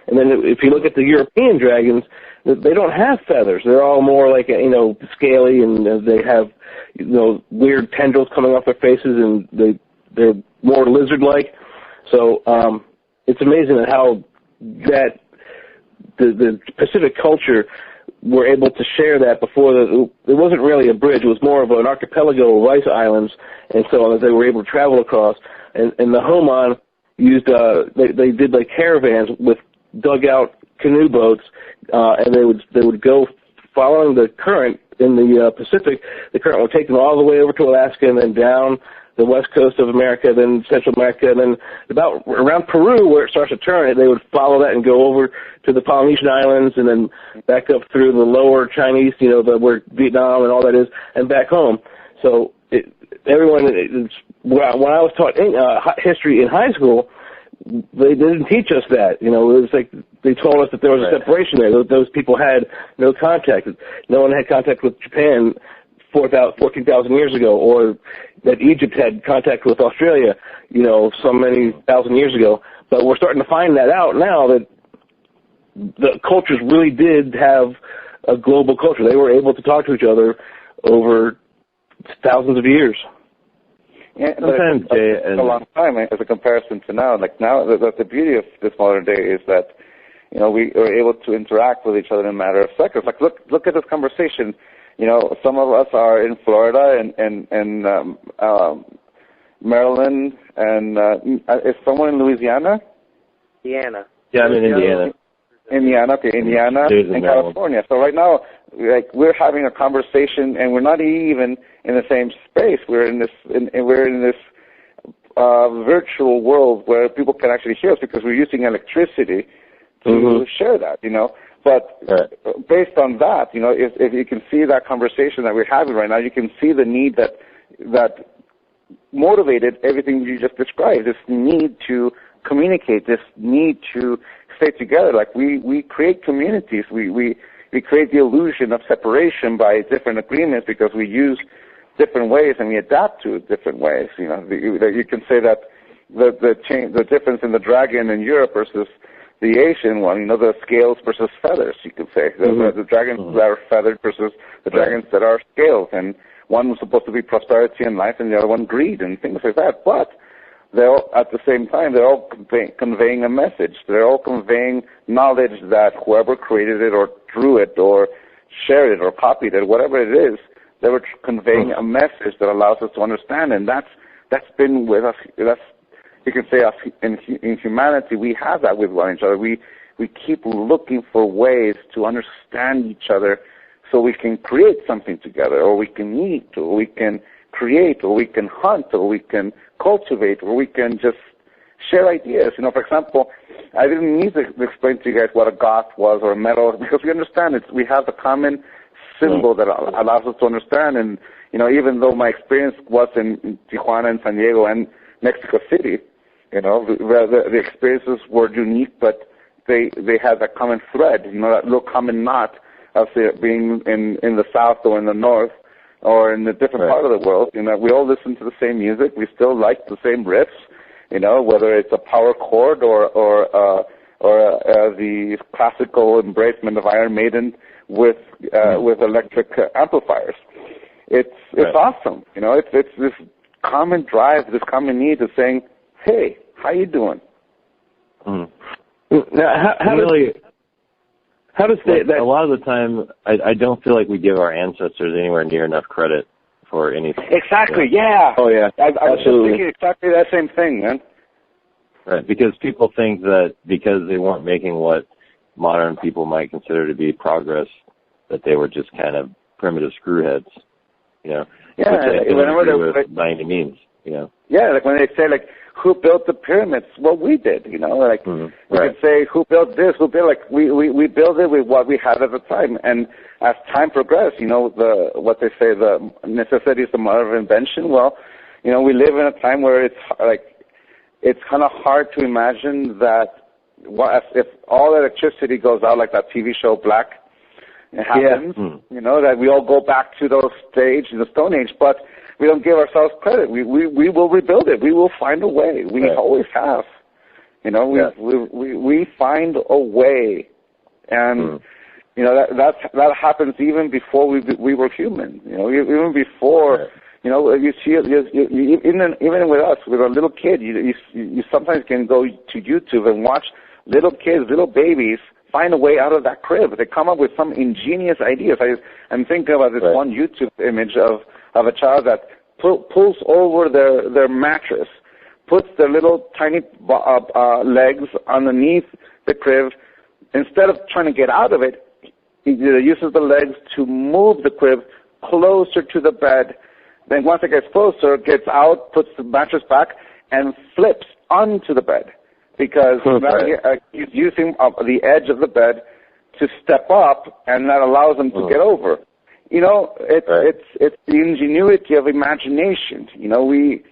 And then if you look at the European dragons, they don't have feathers. They're all more like, scaly, and they have, weird tendrils coming off their faces, and they're more lizard-like. So it's amazing how that the Pacific culture were able to share that before. It wasn't really a bridge. It was more of an archipelago of rice islands, and so on, that they were able to travel across. And the Homan used, they did like caravans with dug-out canoe boats, and they would go following the current in the Pacific. The current would take them all the way over to Alaska and then down the west coast of America, then Central America, and then about around Peru, where it starts to turn, they would follow that and go over to the Polynesian Islands and then back up through the lower Chinese, where Vietnam and all that is, and back home. So when I was taught history in high school, they didn't teach us that. It was like they told us that there was a separation there. Those people had no contact. No one had contact with Japan 14,000 years ago, or that Egypt had contact with Australia, so many thousand years ago. But we're starting to find that out now, that the cultures really did have a global culture. They were able to talk to each other over thousands of years. Yeah, sometimes a long time as a comparison to now. Like now, the beauty of this modern day is that we are able to interact with each other in a matter of seconds. Like look at this conversation. Some of us are in Florida and Maryland, and is someone in Louisiana? Indiana. Yeah, I'm in Indiana. Indiana, and California. So right now, we're having a conversation, and we're not even in the same space. We're in this virtual world where people can actually hear us because we're using electricity to share that, But based on that, if you can see that conversation that we're having right now, you can see the need that motivated everything you just described, this need to communicate, this need to stay together. Like we create communities, we create the illusion of separation by different agreements because we use different ways and we adapt to different ways. You can say that the difference in the dragon in Europe versus the Asian one, the scales versus feathers, you could say. The dragons that are feathered versus the dragons that are scales. And one was supposed to be prosperity and life and the other one greed and things like that. But they're all, at the same time, they're all conveying a message. They're all conveying knowledge that whoever created it or drew it or shared it or copied it, whatever it is, they were conveying a message that allows us to understand. And that's been with us. You can say us in humanity, we have that with one another. We keep looking for ways to understand each other so we can create something together, or we can eat, or we can create, or we can hunt, or we can cultivate, or we can just share ideas. For example, I didn't need to explain to you guys what a goth was or a metal, because we understand it. We have the common symbol that allows us to understand. And, even though my experience was in Tijuana and San Diego and Mexico City, the experiences were unique, but they had that common thread, that little common knot of being in the South or in the North or in a different part of the world. We all listen to the same music. We still like the same riffs, whether it's a power chord or the classical embracement of Iron Maiden with electric amplifiers. It's awesome. It's this common drive, this common need of saying, hey, how you doing? Now, how does that? A lot of the time, I don't feel like we give our ancestors anywhere near enough credit for anything. Exactly. Yeah. Oh yeah. I was just thinking exactly that same thing, man. Right, because people think that because they weren't making what modern people might consider to be progress, that they were just kind of primitive screwheads. Yeah. Which I don't agree with by any means. Yeah, like when they say who built the pyramids? Well, we did. We could say who built this? Who built we built it with what we had at the time. And as time progressed, what they say, the necessity is the mother of invention. Well, we live in a time where it's kind of hard to imagine that if all electricity goes out like that TV show Black, it happens. That we all go back to those stage in the Stone Age, but we don't give ourselves credit. We will rebuild it. We will find a way. We always have. We find a way, and that happens even before we were human. Even before. You see even with us, with a little kid, you sometimes can go to YouTube and watch little kids, little babies find a way out of that crib. They come up with some ingenious ideas. I'm thinking about this one YouTube image of a child that pulls over their mattress, puts their little tiny legs underneath the crib. Instead of trying to get out of it, he uses the legs to move the crib closer to the bed. Then once it gets closer, gets out, puts the mattress back, and flips onto the bed. Because he's using the edge of the bed to step up, and that allows him to get over. It's the ingenuity of imagination. We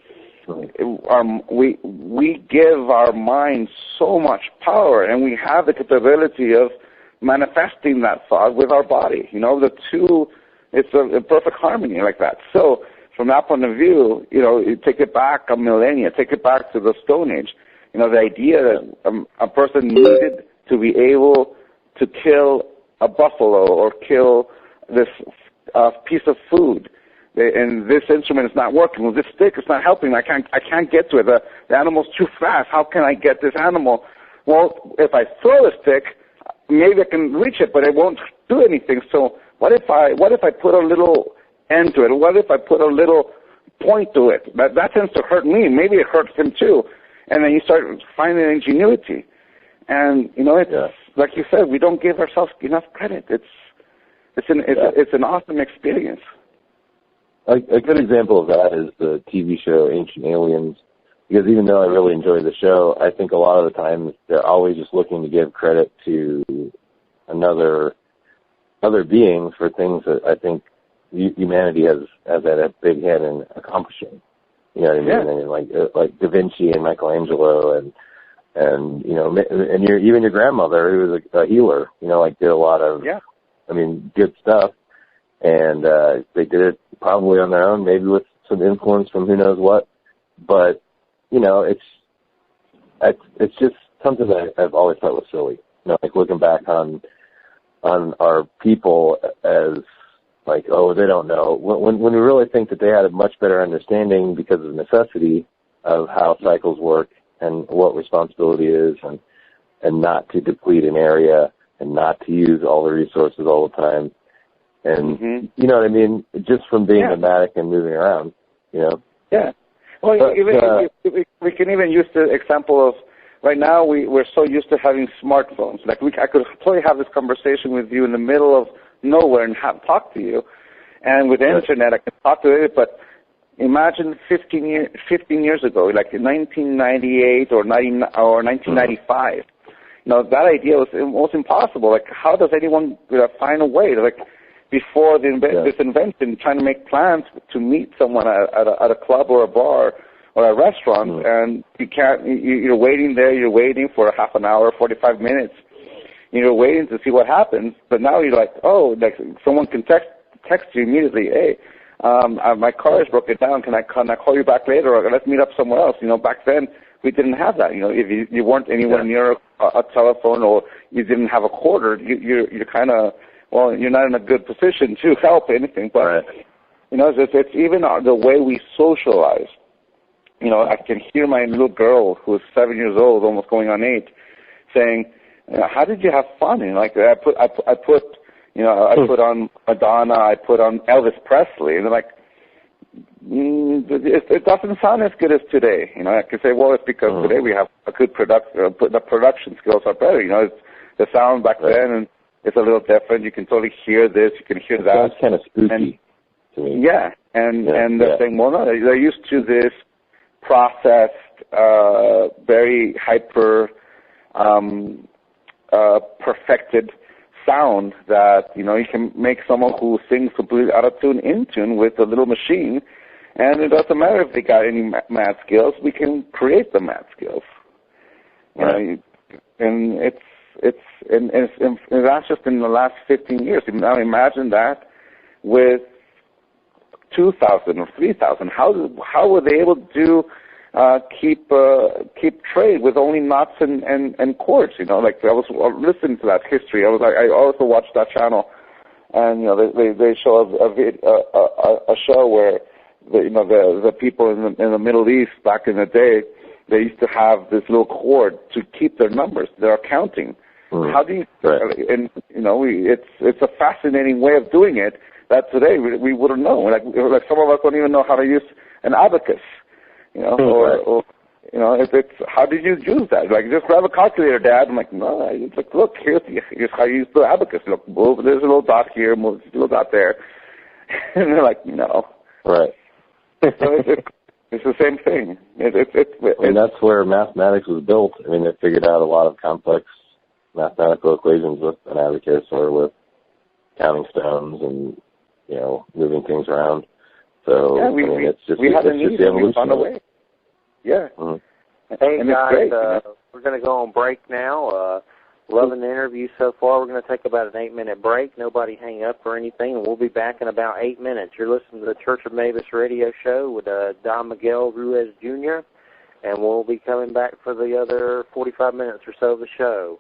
give our minds so much power, and we have the capability of manifesting that thought with our body. The two, it's a perfect harmony like that. So from that point of view, you take it back a millennia, take it back to the Stone Age. The idea that a person needed to be able to kill a buffalo or kill this piece of food, and this instrument is not working. Well, this stick is not helping. I can't get to it. The animal's too fast. How can I get this animal? Well, if I throw a stick, maybe I can reach it, but it won't do anything. So what if I put a little end to it? What if I put a little point to it? That tends to hurt me. Maybe it hurts him too. And then you start finding ingenuity. And, it's like you said, we don't give ourselves enough credit. It's an awesome experience. A good example of that is the TV show Ancient Aliens, Because even though I really enjoy the show, I think a lot of the times they're always just looking to give credit to other beings for things that I think humanity has had a big hand in accomplishing. You know what I mean? Yeah. I mean, like Da Vinci and Michelangelo and and even your grandmother, who was a healer, you know, like did a lot of, I mean, good stuff. And they did it probably on their own, maybe with some influence from who knows what. But, you know, it's just something that I've always thought was silly. You know, like looking back on our people as like, oh, they don't know. When we really think that they had a much better understanding because of necessity of how cycles work and what responsibility is, and not to deplete an area and not to use all the resources all the time. And you know what I mean? Just from being nomadic and moving around, you know? Yeah. Well, we can even use the example of right now we're so used to having smartphones. Like I could totally have this conversation with you in the middle of nowhere and talk to you. And with the internet, I can talk to it, but imagine 15 years ago, like in 1998 or 1995. You know, that idea was almost impossible. Like, how does anyone find a way to, like, before this invention, trying to make plans to meet someone at a club or a bar or a restaurant, and you can't. You're waiting there. You're waiting for a half an hour, 45 minutes. You're waiting to see what happens. But now you're like, oh, like someone can text you immediately. Hey, my car is broken down. Can I call you back later, or let's meet up somewhere else? You know, back then we didn't have that. You know, if you weren't anywhere near a telephone or you didn't have a quarter, you're kind of, well, you're not in a good position to help anything. But you know, it's even the way we socialize. You know, I can hear my little girl who's 7 years old, almost going on 8, saying, "How did you have fun?" And like I put on Madonna, I put on Elvis Presley, and they're like, it doesn't sound as good as today. You know, I can say, well, it's because today we have a good the production skills are better. You know, it's the sound back then, and it's a little different. You can totally hear this, you can hear that. It's kind of spooky to me. Yeah, and they're saying, well, no, they're used to this processed, very hyper, perfected sound that, you know, you can make someone who sings completely out of tune in tune with a little machine, and it doesn't matter if they got any math skills. We can create the math skills. You know, and that's just in the last 15 years. Now imagine that with 2,000 or 3,000. How were they able to keep trade with only knots and cords? You know, like I was listening to that history. I also watched that channel, and you know they show a show where the people in the Middle East back in the day, they used to have this little cord to keep their numbers, their accounting. How do you? And you know, it's a fascinating way of doing it that today we wouldn't know. Like some of us don't even know how to use an abacus. You know, or you know, it's how did you use that? Like, just grab a calculator, Dad. I'm like, no. It's like, look, here's how you use the abacus. Look, move. There's a little dot here, move a little dot there, and they're like, no. Right. So it's the same thing. And that's where mathematics was built. I mean, they figured out a lot of complex mathematical equations with an abacus or with counting stones and, you know, moving things around. So it's just the evolution. We found a way. Yeah. Hey guys, we're going to go on break now. Loving the interview so far. We're going to take about an 8-minute break. Nobody hang up or anything, and we'll be back in about 8 minutes. You're listening to the Church of Mavis radio show with Don Miguel Ruiz Jr., and we'll be coming back for the other 45 minutes or so of the show.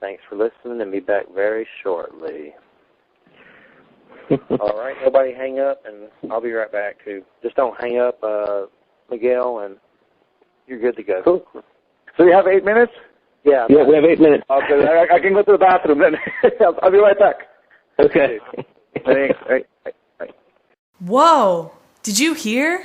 Thanks for listening, and be back very shortly. All right, nobody hang up, and I'll be right back, too. Just don't hang up, Miguel, and you're good to go. Cool. So you have 8 minutes? Yeah, we have 8 minutes. Okay, I can go to the bathroom then. I'll be right back. Okay. Thanks. Whoa! Did you hear?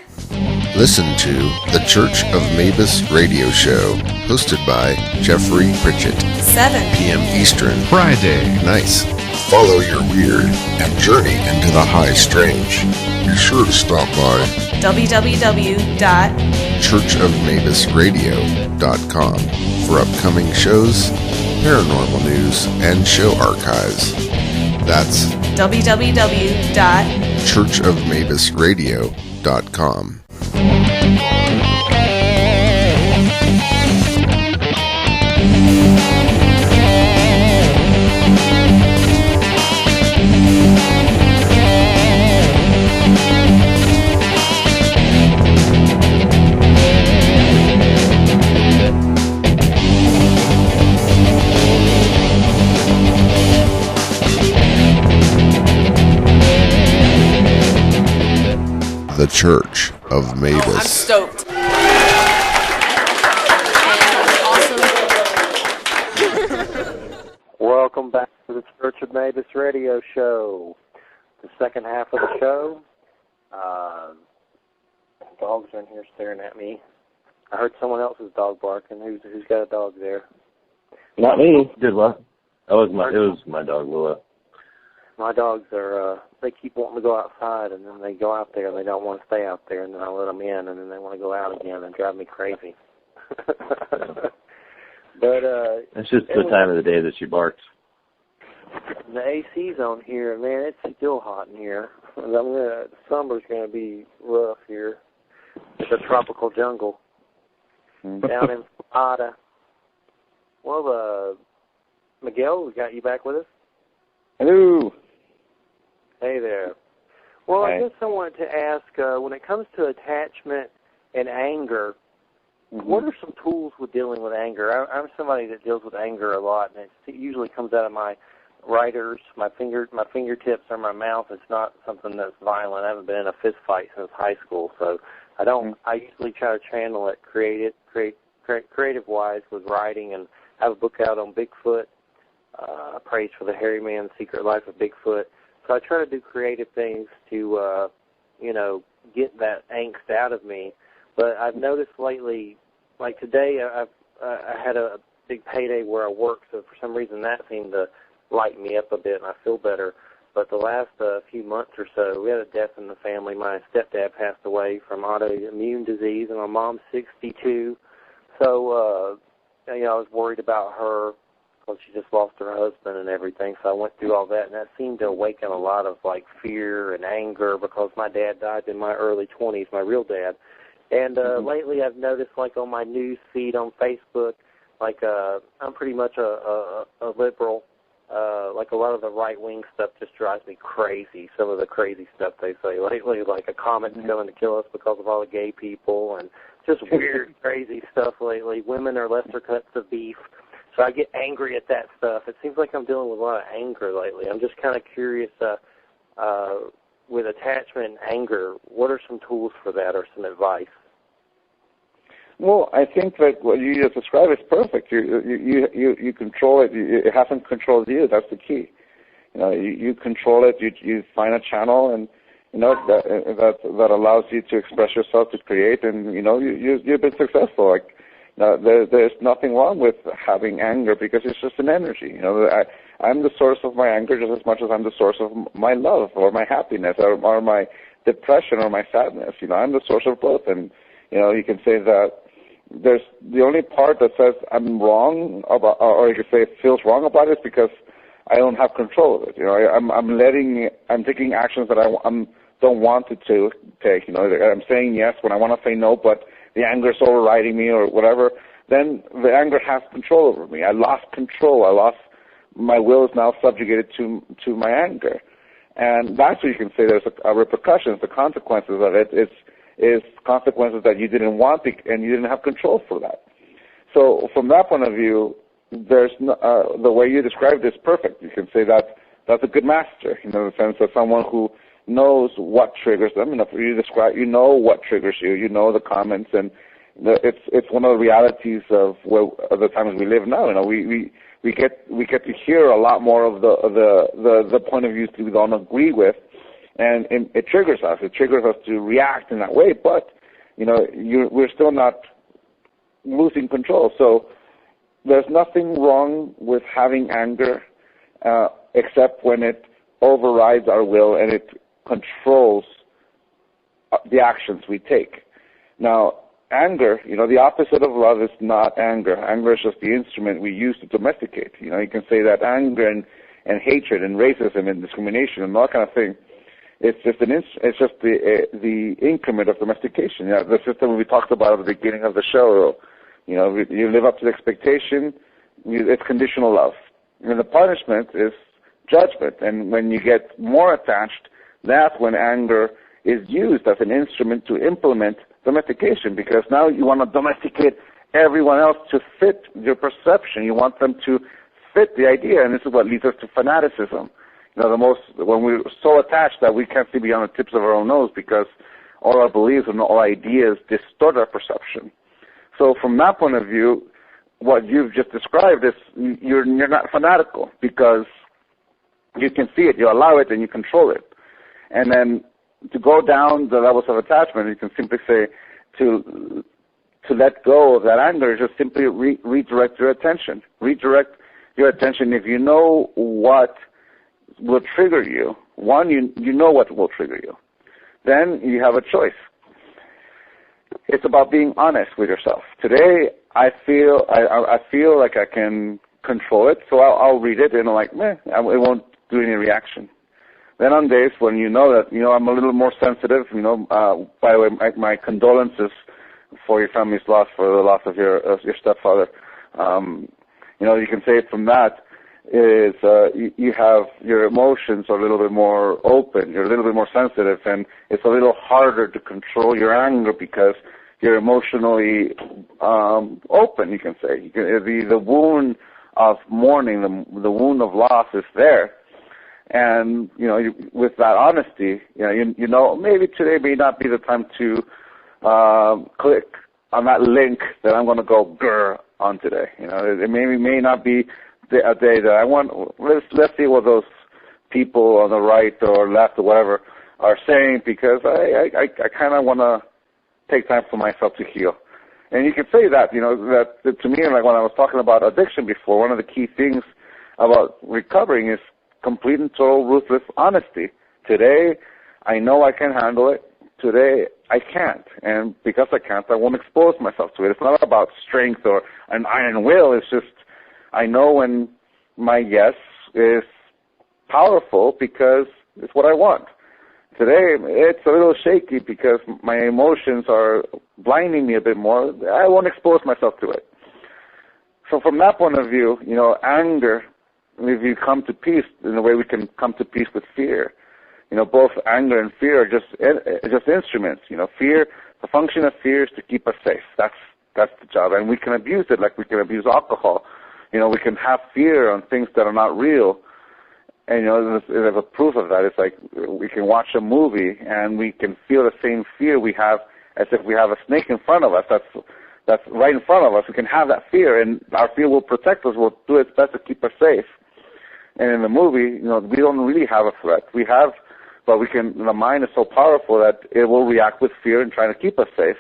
Listen to the Church of Mavis radio show, hosted by Jeffrey Pritchett. 7 p.m. Eastern. Friday. Nice. Follow your weird and journey into the high strange. Be sure to stop by www.churchofmavis.com. thechurchofmavisradio.com for upcoming shows, paranormal news, and show archives. That's www.churchofmavisradio.com. The Church of Mavis. Oh, I'm stoked. Welcome back to the Church of Mavis radio show. The second half of the show. Dogs are in here staring at me. I heard someone else's dog barking. Who's got a dog there? Not me. Did what? It was my dog, Lula. My dogs are, they keep wanting to go outside, and then they go out there, and they don't want to stay out there, and then I let them in, and then they want to go out again and drive me crazy. But it's just the time of the day that she barks. The AC's on here, man, it's still hot in here. Summer's going to be rough here. It's a tropical jungle down in Florida. Well, Miguel, we got you back with us? Hello. Hey there. Well, Hi. I guess I wanted to ask, when it comes to attachment and anger, what are some tools with dealing with anger? I'm somebody that deals with anger a lot, and it usually comes out of my writers, my fingertips, or my mouth. It's not something that's violent. I haven't been in a fist fight since high school, so I don't. I usually try to channel it, creative-wise with writing, and I have a book out on Bigfoot. Praise for the Hairy Man's Secret Life of Bigfoot. So I try to do creative things to, get that angst out of me. But I've noticed lately, like today, I had a big payday where I work, so for some reason that seemed to lighten me up a bit, and I feel better. But the last few months or so, we had a death in the family. My stepdad passed away from autoimmune disease, and my mom's 62. So, I was worried about her, because she just lost her husband and everything, so I went through all that, and that seemed to awaken a lot of, fear and anger, because my dad died in my early 20s, my real dad. And lately I've noticed, on my news feed on Facebook, I'm pretty much a liberal. A lot of the right-wing stuff just drives me crazy, some of the crazy stuff they say lately, a comet's going to kill us because of all the gay people, and just weird, crazy stuff lately. Women are lesser cuts of beef. So I get angry at that stuff. It seems like I'm dealing with a lot of anger lately. I'm just kind of curious, with attachment and anger, what are some tools for that or some advice? Well, I think that what you just described is perfect. You control it. It hasn't controlled you. That's the key. You control it. You find a channel, and that allows you to express yourself, to create, and you've been successful. There's nothing wrong with having anger, because it's just an energy. I'm the source of my anger just as much as I'm the source of my love or my happiness or my depression or my sadness. I'm the source of both, and you can say that there's the only part that says I'm wrong about, or you could say it feels wrong about it, because I don't have control of it. I'm taking actions that I don't want to take. I'm saying yes when I want to say no, but the anger is overriding me or whatever. Then the anger has control over me. I lost control. My will is now subjugated to my anger, and that's what you can say. There's a repercussions, the consequences of it. Is consequences that you didn't want, and you didn't have control for that. So from that point of view, there's the way you described it is perfect. You can say that that's a good master, in the sense of someone who knows what triggers them. If you describe, what triggers you. You know the comments, and it's one of the realities of the times we live now. We get to hear a lot more of the point of views we don't agree with. And it triggers us. It triggers us to react in that way. But, we're still not losing control. So there's nothing wrong with having anger, except when it overrides our will and it controls the actions we take. Now, anger, the opposite of love is not anger. Anger is just the instrument we use to domesticate. You can say that anger and hatred and racism and discrimination and all that kind of thing, it's just the increment of domestication. The system we talked about at the beginning of the show. You live up to the expectation. It's conditional love. And the punishment is judgment. And when you get more attached, that's when anger is used as an instrument to implement domestication, because now you want to domesticate everyone else to fit your perception. You want them to fit the idea, and this is what leads us to fanaticism. When we're so attached that we can't see beyond the tips of our own nose because all our beliefs and all ideas distort our perception. So from that point of view, what you've just described is you're not fanatical because you can see it, you allow it, and you control it. And then to go down the levels of attachment, you can simply say to let go of that anger is just simply redirect your attention. Redirect your attention. If you know what will trigger you, one, you know what will trigger you. Then you have a choice. It's about being honest with yourself. Today, I feel like I can control it, so I'll read it and I'm like, it won't do any reaction. Then on days when you know that, I'm a little more sensitive, by the way, my condolences for your family's loss, for the loss of your stepfather. You can say from that is you have your emotions are a little bit more open, you're a little bit more sensitive, and it's a little harder to control your anger because you're emotionally open, you can say. The wound of mourning, the wound of loss is there. And, with that honesty, maybe today may not be the time to click on that link that I'm going to go grr on today. It may not be a day that I want. Let's see what those people on the right or left or whatever are saying, because I kind of want to take time for myself to heal. And you can say that, that to me, like when I was talking about addiction before, one of the key things about recovering is complete and total ruthless honesty. Today, I know I can handle it. Today, I can't. And because I can't, I won't expose myself to it. It's not about strength or an iron will. It's just I know when my yes is powerful because it's what I want. Today, it's a little shaky because my emotions are blinding me a bit more. I won't expose myself to it. So from that point of view, anger, if you come to peace in the way we can come to peace with fear. Both anger and fear are just instruments. Fear, the function of fear is to keep us safe. That's the job. And we can abuse it like we can abuse alcohol. We can have fear on things that are not real. And, there's a proof of that. It's like we can watch a movie and we can feel the same fear we have as if we have a snake in front of us. That's right in front of us. We can have that fear, and our fear will protect us. Will do its best to keep us safe. And in the movie, we don't really have a threat. We have, but the mind is so powerful that it will react with fear and try to keep us safe.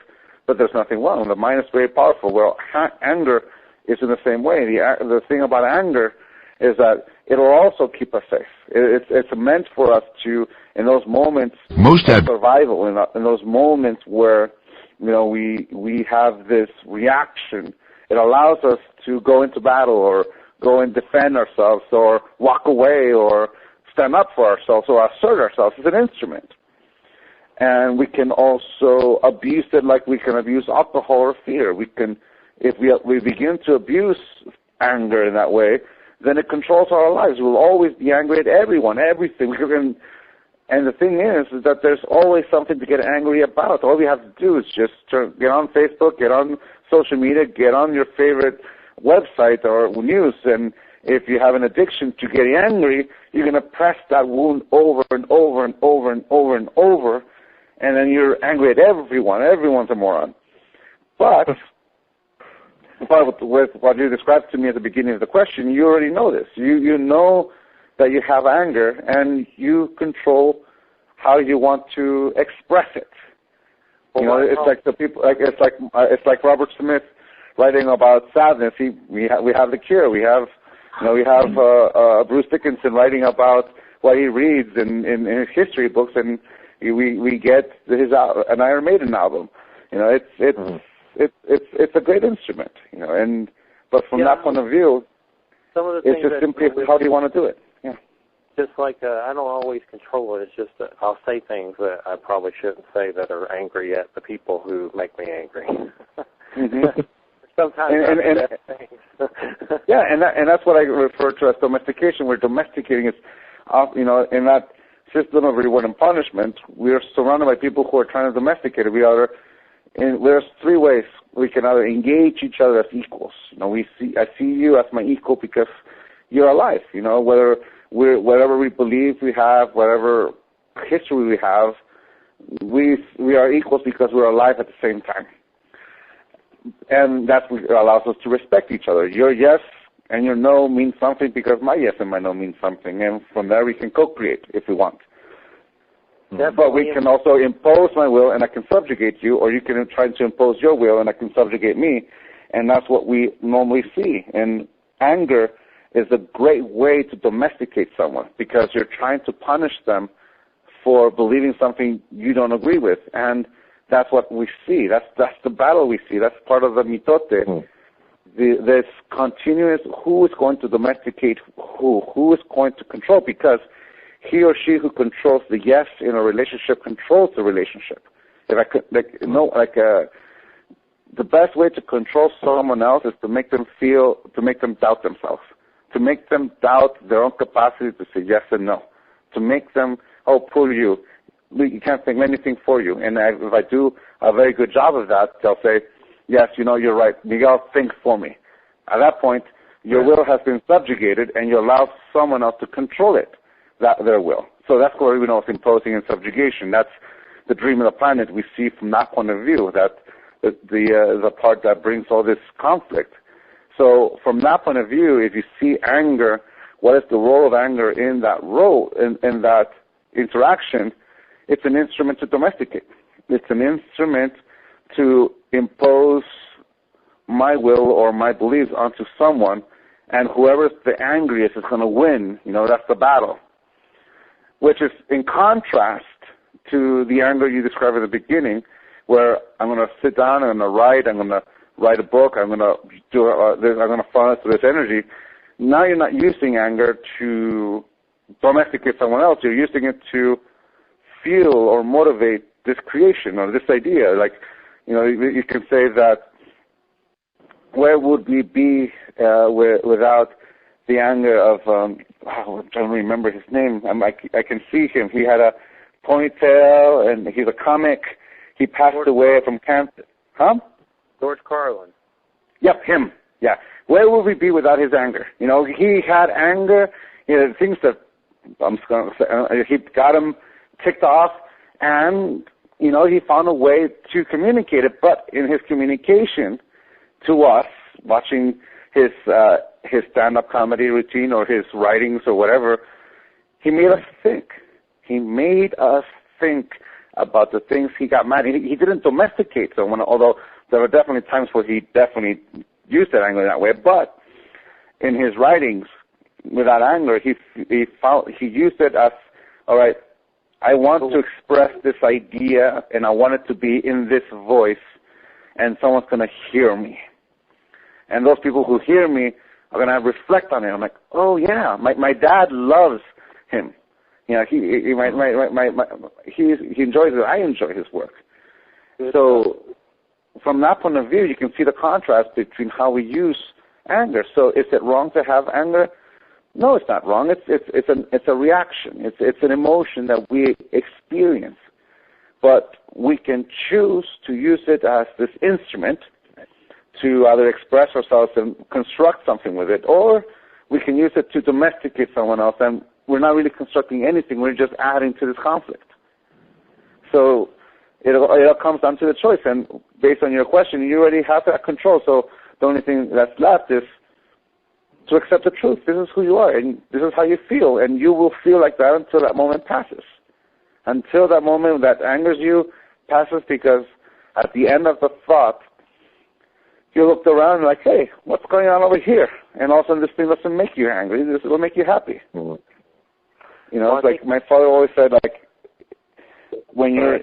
But there's nothing wrong. The mind is very powerful. Well, anger is in the same way. The thing about anger is that it'll also keep us safe. It's meant for us to, in those moments of survival, in those moments where, we have this reaction, it allows us to go into battle or go and defend ourselves or walk away or stand up for ourselves or assert ourselves. It's an instrument. And we can also abuse it like we can abuse alcohol or fear. If we begin to abuse anger in that way, then it controls our lives. We'll always be angry at everyone, everything. And the thing is that there's always something to get angry about. All we have to do is just get on Facebook, get on social media, get on your favorite website or news, and if you have an addiction to getting angry, you're going to press that wound over and over and over and over and over, and then you're angry at everyone. Everyone's a moron. But with what you described to me at the beginning of the question, you already know this. You know that you have anger, and you control how you want to express it. It's like the people. It's like Robert Smith writing about sadness. We have The Cure. We have Bruce Dickinson writing about what he reads in his history books, and we get an Iron Maiden album. it's a great instrument, but from that point of view, some of the it's things just simply how do you want to do it? Yeah. Just like I don't always control it. It's just that I'll say things that I probably shouldn't say that are angry at the people who make me angry. Mm-hmm. Sometimes and things. Yeah, and that's what I refer to as domestication. We're domesticating it, in that system of reward and punishment. We are surrounded by people who are trying to domesticate it. There's three ways we can either engage each other as equals. I see you as my equal because you're alive. Whatever we believe we have, whatever history we have, we are equals because we're alive at the same time. And that allows us to respect each other. Your yes and your no means something because my yes and my no means something. And from there we can co-create if we want. But we can also impose my will and I can subjugate you, or you can try to impose your will and I can subjugate me. And that's what we normally see. And anger is a great way to domesticate someone because you're trying to punish them for believing something you don't agree with. And that's what we see. That's the battle we see. That's part of the mitote. This continuous who is going to domesticate who is going to control, because he or she who controls the yes in a relationship controls the relationship. If I could, the best way to control someone else is to make them doubt themselves, to make them doubt their own capacity to say yes and no, to make them, poor you can't think anything for you. And if I do a very good job of that, they'll say, yes, you're right, Miguel, think for me. At that point, your will has been subjugated and you allow someone else to control it, their will. So that's what we know as imposing and subjugation. That's the dream of the planet we see from that point of view, that the part that brings all this conflict. So from that point of view, if you see anger, what is the role of anger in that role, in that interaction? It's an instrument to domesticate. It's an instrument to impose my will or my beliefs onto someone, and whoever's the angriest is going to win. That's the battle, which is in contrast to the anger you described at the beginning, where I'm going to sit down, I'm going to write a book, I'm going to funnel through this energy. Now you're not using anger to domesticate someone else. You're using it to fuel or motivate this creation or this idea. You can say that where would we be without the anger of, I don't remember his name. I can see him. He had a ponytail and he's a comic. He passed away from cancer. Huh? George Carlin. Yep, him. Yeah. Where would we be without his anger? He had anger. Things that he got him ticked off, and he found a way to communicate it. But in his communication to us, watching his stand-up comedy routine or his writings or whatever, he made us think. He made us think about the things he got mad. He didn't domesticate someone, although there were definitely times where he definitely used that anger that way. But in his writings, with that anger, he used it as, all right, I want to express this idea, and I want it to be in this voice, and someone's going to hear me. And those people who hear me are going to reflect on it. I'm like, oh yeah, my dad loves him. He enjoys it. I enjoy his work. So from that point of view, you can see the contrast between how we use anger. So is it wrong to have anger? No, it's not wrong. It's a reaction. It's an emotion that we experience. But we can choose to use it as this instrument to either express ourselves and construct something with it, or we can use it to domesticate someone else, and we're not really constructing anything. We're just adding to this conflict. So it all comes down to the choice. And based on your question, you already have that control. So the only thing that's left is to accept the truth. This is who you are, and this is how you feel, and you will feel like that until that moment passes. Until that moment that angers you passes, because at the end of the thought, you looked around and like, hey, what's going on over here? And all of a sudden, this thing doesn't make you angry. This will make you happy. Mm-hmm. It's like my father always said, like, when you're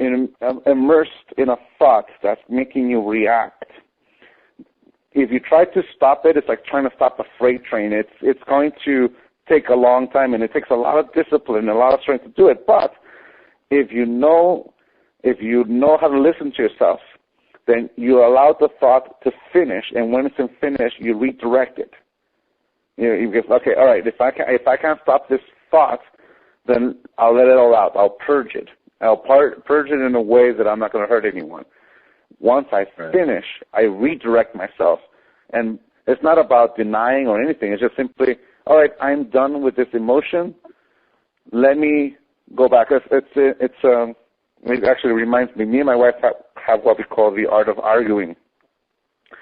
immersed in a thought that's making you react, if you try to stop it, it's like trying to stop a freight train. It's going to take a long time, and it takes a lot of discipline and a lot of strength to do it. But if you know how to listen to yourself, then you allow the thought to finish, and when it's finished, you redirect it. You get, okay, all right, if I can't stop this thought, then I'll let it all out. I'll purge it. I'll purge it in a way that I'm not going to hurt anyone. Once I finish, I redirect myself. And it's not about denying or anything. It's just simply, all right, I'm done with this emotion. Let me go back. It actually reminds me and my wife have what we call the art of arguing.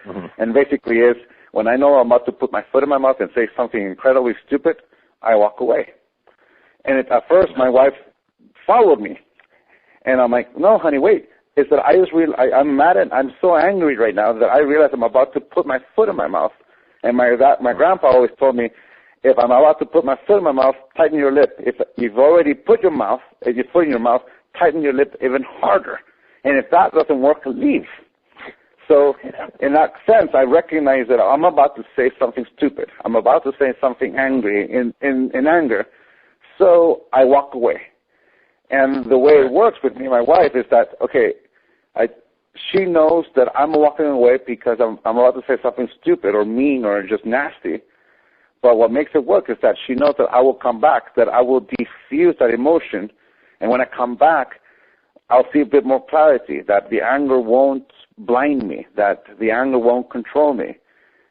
Mm-hmm. And basically is, when I know I'm about to put my foot in my mouth and say something incredibly stupid, I walk away. And at first, my wife followed me. And I'm like, no, honey, wait. It's that I'm mad and I'm so angry right now that I realize I'm about to put my foot in my mouth. And my grandpa always told me, if I'm about to put my foot in my mouth, tighten your lip. If you've already put your foot in your mouth, tighten your lip even harder. And if that doesn't work, leave. So in that sense, I recognize that I'm about to say something stupid. I'm about to say something angry in anger. So I walk away. And the way it works with me and my wife is that, okay, she knows that I'm walking away because I'm about to say something stupid or mean or just nasty. But what makes it work is that she knows that I will come back, that I will diffuse that emotion. And when I come back, I'll see a bit more clarity, that the anger won't blind me, that the anger won't control me,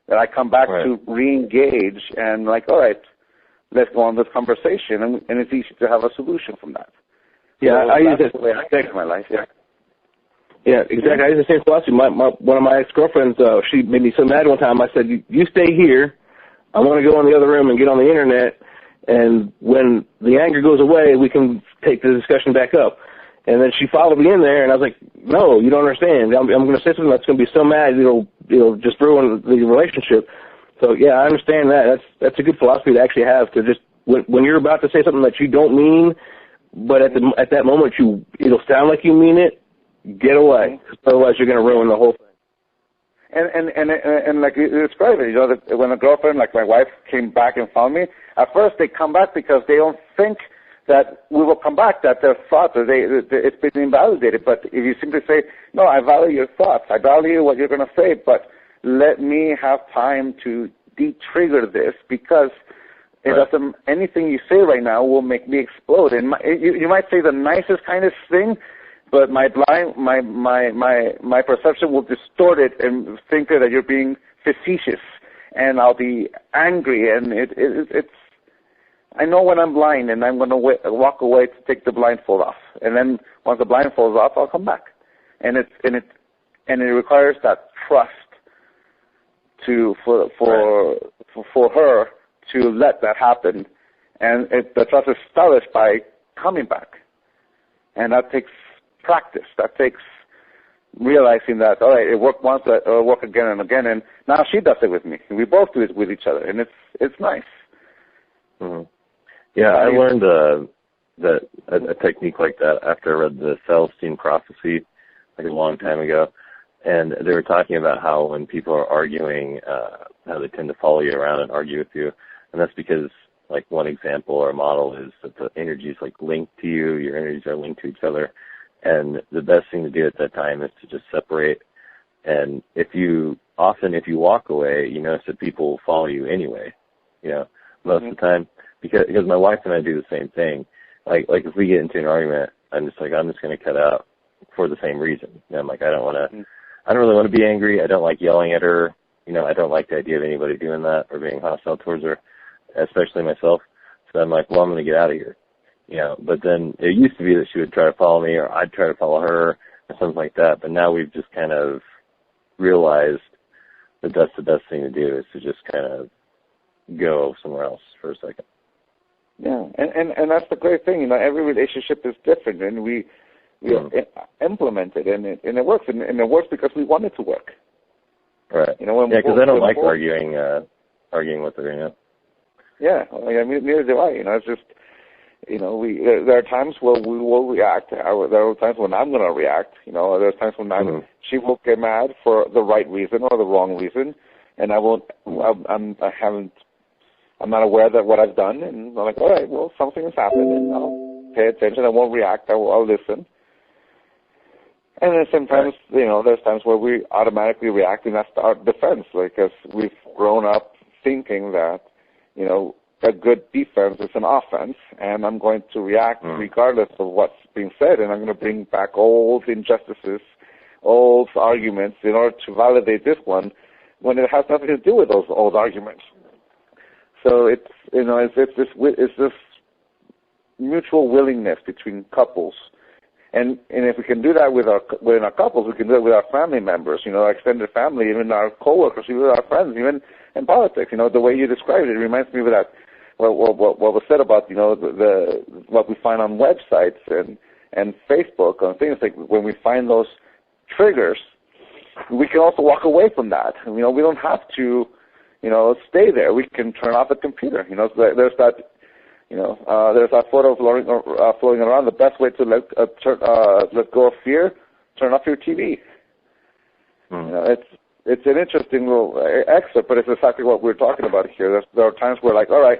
that I come back to re-engage and like, all right, let's go on this conversation. And it's easy to have a solution from that. Yeah, so I use that's the way I think my life, Yeah, exactly. I use the same philosophy. One of my ex-girlfriends, she made me so mad one time. I said, you stay here. I want to go in the other room and get on the internet. And when the anger goes away, we can take the discussion back up. And then she followed me in there, and I was like, no, you don't understand. I'm going to say something that's going to be so mad it'll just ruin the relationship. So, yeah, I understand that. That's a good philosophy to actually have, to just, when you're about to say something that you don't mean, but at that moment it'll sound like you mean it, get away. Otherwise, you're going to ruin the whole thing. And like you described it, that when a girlfriend, like my wife, came back and found me, at first they come back because they don't think that we will come back, that their thoughts, it's been invalidated. But if you simply say, no, I value your thoughts, I value what you're going to say, but let me have time to de-trigger this, because it doesn't, anything you say right now will make me explode. And you might say the nicest, kindest thing, but my perception will distort it and think that you're being facetious, and I'll be angry, and it's. I know when I'm blind, and I'm going to walk away to take the blindfold off, and then once the blindfold's off, I'll come back, and it requires that trust for her to let that happen, and the trust is established by coming back, and that takes practice. That takes realizing that, all right, it worked once, it'll work again and again, and now she does it with me. We both do it with each other, and it's nice. Mm-hmm. Yeah, I learned a technique like that after I read the Celestine Prophecy like a long time ago, and they were talking about how when people are arguing, how they tend to follow you around and argue with you, and that's because, like, one example or a model is that the energy is like linked to you, your energies are linked to each other, and the best thing to do at that time is to just separate. And if you walk away, you notice that people will follow you anyway, most of the time, because my wife and I do the same thing. Like if we get into an argument, I'm just going to cut out for the same reason. I'm like, I don't really want to be angry. I don't like yelling at her. I don't like the idea of anybody doing that or being hostile towards her, especially myself. So I'm like, well, I'm going to get out of here. But then it used to be that she would try to follow me, or I'd try to follow her, or something like that. But now we've just kind of realized that that's the best thing to do, is to just kind of go somewhere else for a second. Yeah, and that's the great thing. Every relationship is different, and we implement it, and it works, and it works because we want it to work. Right. Because I don't like arguing with her. Yeah, neither do I. It's just, there are times where we will react. There are times when I'm going to react. There are times when she will get mad for the right reason or the wrong reason, and I won't. I'm not aware that what I've done, and I'm like, all right, well, something has happened, and I'll pay attention. I won't react. I'll listen. And then sometimes, there's times where we automatically react, and that's our defense, because we've grown up thinking that, a good defense is an offense, and I'm going to react regardless of what's being said, and I'm going to bring back old injustices, old arguments in order to validate this one when it has nothing to do with those old arguments. So it's this mutual willingness between couples. And if we can do that within our couples, we can do it with our family members, our extended family, even our coworkers, even our friends, even in politics. The way you described it reminds me of that. What was said about what we find on websites and Facebook and things like when we find those triggers, we can also walk away from that. We don't have to, stay there. We can turn off the computer. There's that. There's that photo floating around. The best way to let go of fear, turn off your TV. It's an interesting little excerpt, but it's exactly what we're talking about here. There are times where, all right,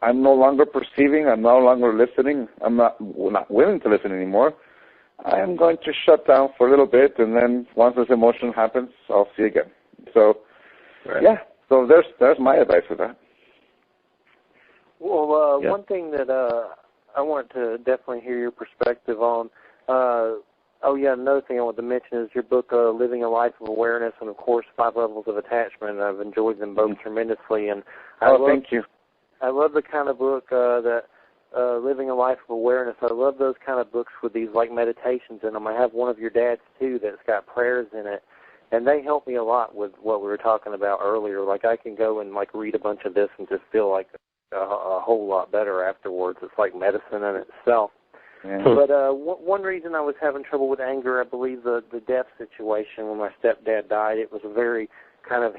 I'm no longer perceiving. I'm no longer listening. I'm not willing to listen anymore. I am going to shut down for a little bit, and then once this emotion happens, I'll see again. So, yeah. So there's my advice for that. Well, one thing that I want to definitely hear your perspective on. Another thing I want to mention is your book, Living a Life of Awareness, and, of course, 5 Levels of Attachment. I've enjoyed them both tremendously. And thank you. I love the kind of book that Living a Life of Awareness. I love those kind of books with these, meditations in them. I have one of your dad's, too, that's got prayers in it. And they help me a lot with what we were talking about earlier. I can go and, read a bunch of this and just feel like a whole lot better afterwards. It's like medicine in itself. Yeah. But one reason I was having trouble with anger, I believe the death situation when my stepdad died, it was a very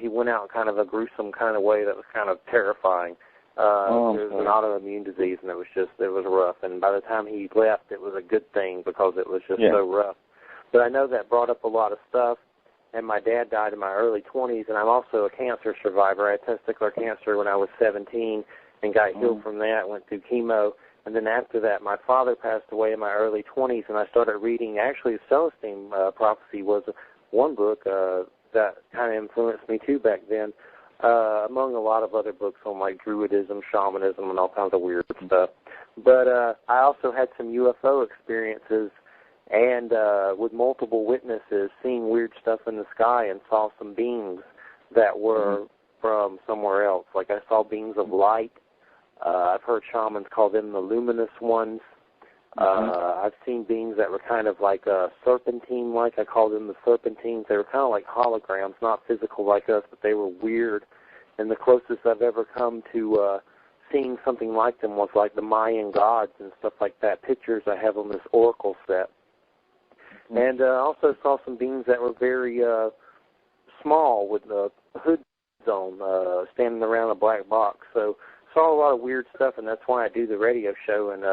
he went out in kind of a gruesome kind of way that was kind of terrifying. It was an autoimmune disease, and it was rough. And by the time he left, it was a good thing because it was just so rough. But I know that brought up a lot of stuff. And my dad died in my early 20s, and I'm also a cancer survivor. I had testicular cancer when I was 17 and got healed from that, went through chemo. And then after that, my father passed away in my early 20s, and I started reading, actually, Celestine Prophecy was one book that kind of influenced me, too, back then, among a lot of other books on, Druidism, shamanism, and all kinds of weird stuff. But I also had some UFO experiences, and with multiple witnesses, seeing weird stuff in the sky, and saw some beings that were from somewhere else. I saw beings of light. I've heard shamans call them the luminous ones. I've seen beings that were kind of like serpentine-like. I call them the serpentines. They were kind of like holograms, not physical like us, but they were weird. And the closest I've ever come to seeing something like them was the Mayan gods and stuff like that. Pictures I have on this oracle set. And I also saw some beings that were very small with hoods on, standing around a black box. So saw a lot of weird stuff, and that's why I do the radio show. And,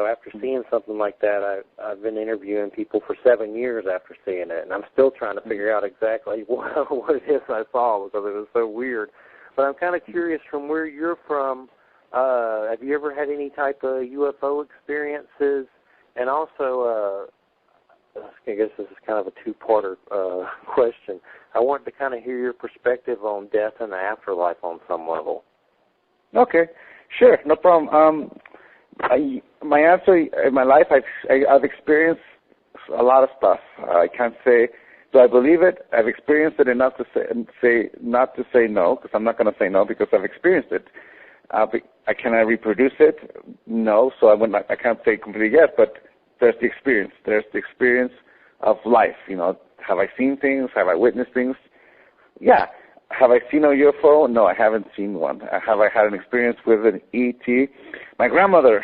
after seeing something like that, I've been interviewing people for 7 years after seeing it, and I'm still trying to figure out exactly what it is I saw because it was so weird. But I'm kind of curious from where you're from, have you ever had any type of UFO experiences? And also, I guess this is kind of a two-parter question. I wanted to kind of hear your perspective on death and the afterlife on some level. Okay, sure, no problem. My answer in my life, I've experienced a lot of stuff. I can't say, do I believe it? I've experienced it enough to say not to say no, because I'm not going to say no because I've experienced it. Can I reproduce it? No, so I can't say completely yes, but there's the experience. There's the experience of life. Have I seen things? Have I witnessed things? Yeah. Have I seen a UFO? No, I haven't seen one. Have I had an experience with an ET? My grandmother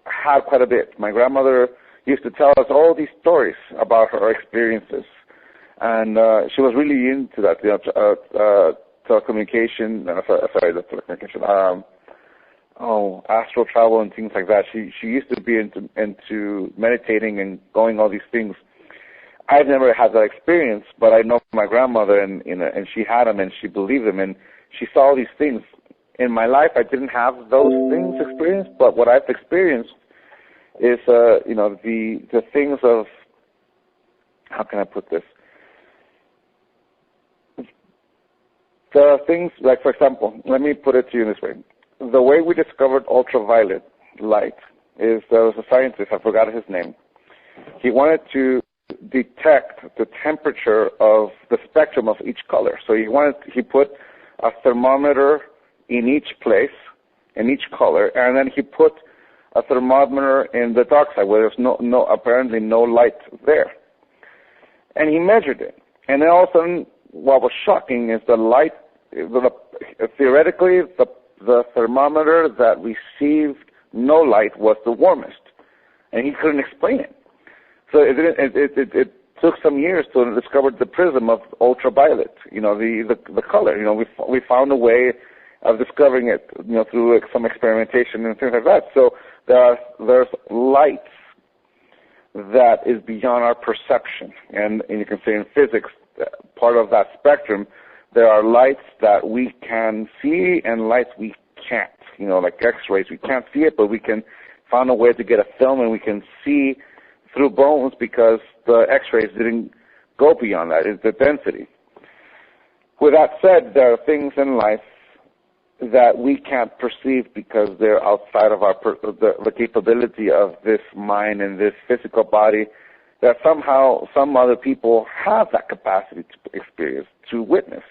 had quite a bit. My grandmother used to tell us all these stories about her experiences, and she was really into that. Telecommunication. astral travel and things like that. She used to be into meditating and going all these things. I've never had that experience, but I know my grandmother, and she had them, and she believed them, and she saw all these things. In my life, I didn't have those things experienced, but what I've experienced is, the things of, how can I put this? The things, like, for example, let me put it to you this way. The way we discovered ultraviolet light is, there was a scientist, I forgot his name. He wanted to detect the temperature of the spectrum of each color. So he put a thermometer in each place, in each color, and then he put a thermometer in the dark side where there's apparently no light there. And he measured it. And then all of a sudden, what was shocking is the light, theoretically, the thermometer that received no light was the warmest. And he couldn't explain it. So it took some years to discover the prism of ultraviolet, the color. We found a way of discovering it, through some experimentation and things like that. So there's light that is beyond our perception. And you can say in physics, part of that spectrum, there are lights that we can see and lights we can't. Like X-rays, we can't see it, but we can find a way to get a film and we can see through bones because the X-rays didn't go beyond that. It's the density. With that said, there are things in life that we can't perceive because they're outside of the capability of this mind and this physical body, that somehow some other people have that capacity to experience, to witness.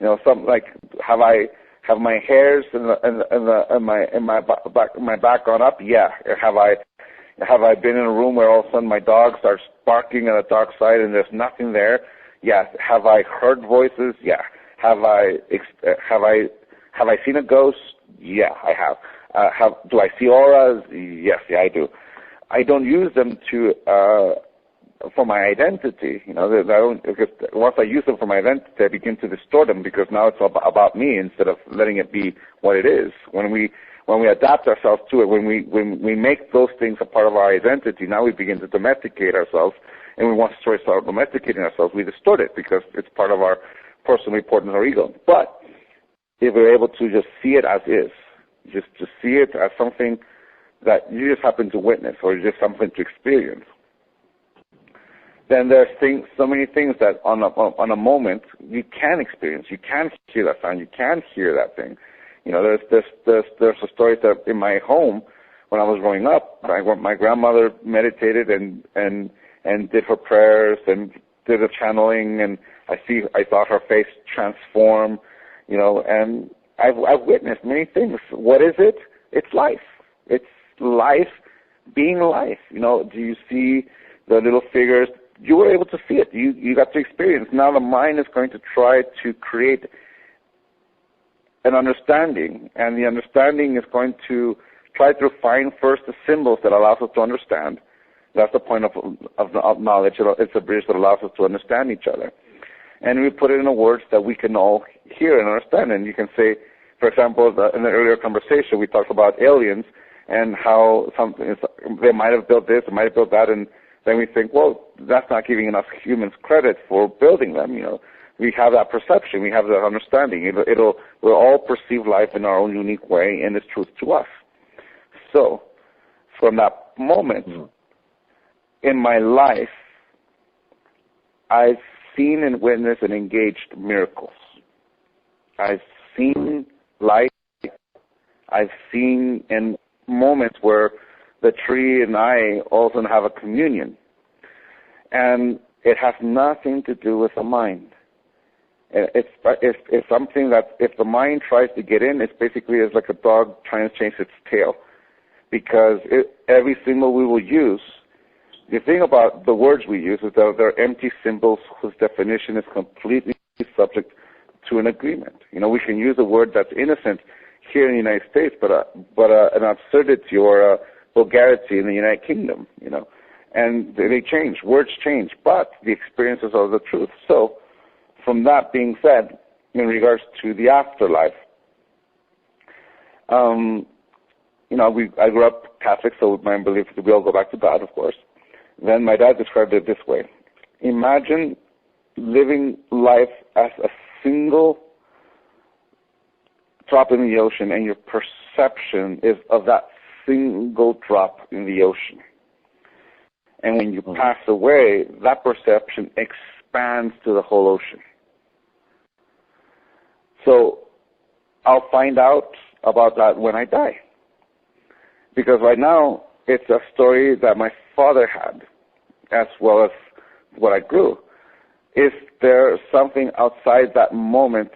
Have my hairs in my back gone up? Yeah. Have I been in a room where all of a sudden my dog starts barking at a dark side and there's nothing there? Yes. Have I heard voices? Yeah. Have I seen a ghost? Yeah, I have. Do I see auras? Yes, yeah, I do. I don't use them for my identity. Because once I use them for my identity, I begin to distort them because now it's about me instead of letting it be what it is. When we adapt ourselves to it, when we make those things a part of our identity, now we begin to domesticate ourselves, and we want to start domesticating ourselves. We distort it because it's part of our personal importance or ego. But if we're able to just see it as is, just to see it as something that you just happen to witness or just something to experience, then there's so many things that on a moment you can experience. You can hear that sound. You can hear that thing. There's a story that in my home when I was growing up, my grandmother meditated and did her prayers and did a channeling, and I saw her face transform. And I've witnessed many things. What is it? It's life. It's life being life. Do you see the little figures? You were able to see it. You got to experience. Now the mind is going to try to create an understanding, and the understanding is going to try to find first the symbols that allows us to understand. That's the point of knowledge. It's a bridge that allows us to understand each other. And we put it in words that we can all hear and understand. And you can say, for example, in the earlier conversation, we talked about aliens and how they might have built this, they might have built that, and then we think, well, that's not giving enough humans credit for building them. We have that perception, we have that understanding. We'll all perceive life in our own unique way, and it's truth to us. So, from that moment in my life, I've seen and witnessed and engaged miracles. I've seen light. I've seen in moments where the tree and I also have a communion. And it has nothing to do with the mind. It's something that if the mind tries to get in, it's basically as like a dog trying to change its tail. Because every symbol we will use, the thing about the words we use is that they're empty symbols whose definition is completely subject to an agreement. We can use a word that's innocent here in the United States, but an absurdity or a vulgarity in the United Kingdom, and they change. Words change, but the experiences are the truth. So, from that being said, in regards to the afterlife, I grew up Catholic, so my belief is we all go back to God, of course. Then my dad described it this way. Imagine living life as a single drop in the ocean, and your perception is of that single drop in the ocean. And when you pass away, that perception expands to the whole ocean. So I'll find out about that when I die. Because right now, it's a story that my father had, as well as what I grew. Is there something outside that moment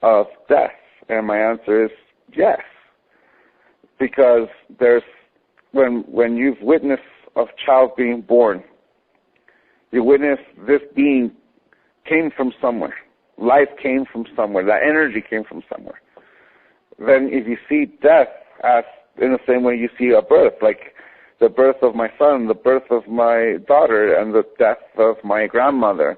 of death? And my answer is yes. Because when you've witnessed a child being born, you witness this being came from somewhere. Life came from somewhere. That energy came from somewhere. Then if you see death as in the same way you see a birth, like the birth of my son, the birth of my daughter, and the death of my grandmother,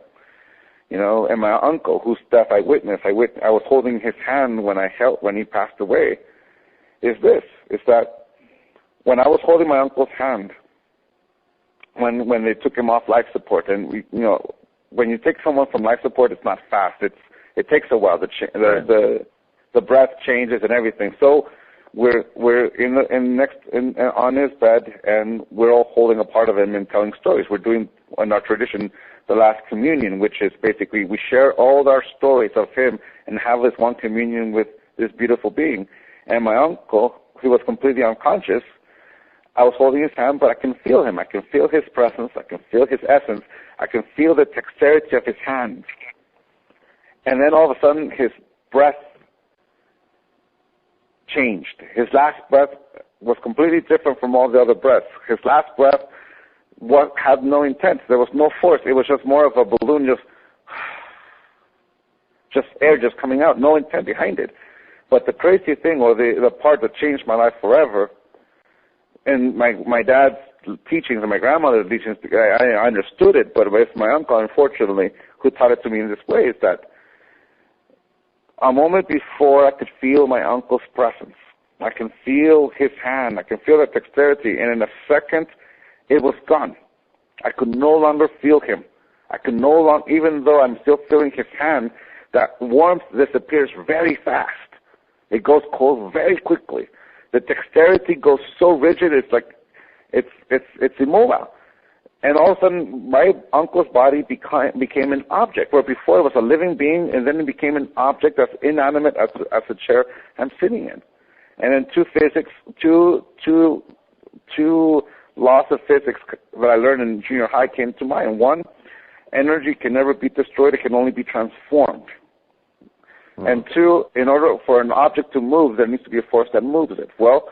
and my uncle, whose death I witnessed. I was holding his hand when he passed away. Is that when I was holding my uncle's hand, when they took him off life support, and when you take someone from life support, it's not fast. It takes a while. The breath changes and everything. So we're on his bed, and we're all holding a part of him and telling stories. We're doing in our tradition the last communion, which is basically we share all our stories of him and have this one communion with this beautiful being. And my uncle, who was completely unconscious, I was holding his hand, but I can feel him. I can feel his presence. I can feel his essence. I can feel the dexterity of his hand. And then all of a sudden, his breath changed. His last breath was completely different from all the other breaths. His last breath had no intent. There was no force. It was just more of a balloon, just air just coming out, no intent behind it. But the crazy thing, or the part that changed my life forever, and my dad's teachings and my grandmother's teachings, I understood it, but with my uncle, unfortunately, who taught it to me in this way, is that a moment before I could feel my uncle's presence. I can feel his hand. I can feel the dexterity, and in a second, it was gone. I could no longer feel him. I could no longer, even though I'm still feeling his hand, that warmth disappears very fast. It goes cold very quickly. The dexterity goes so rigid, it's like, it's immobile. And all of a sudden, my uncle's body became an object, where before it was a living being, and then it became an object that's inanimate as the chair I'm sitting in. And then two laws of physics that I learned in junior high came to mind. One, energy can never be destroyed, it can only be transformed. And two, in order for an object to move, there needs to be a force that moves it. Well,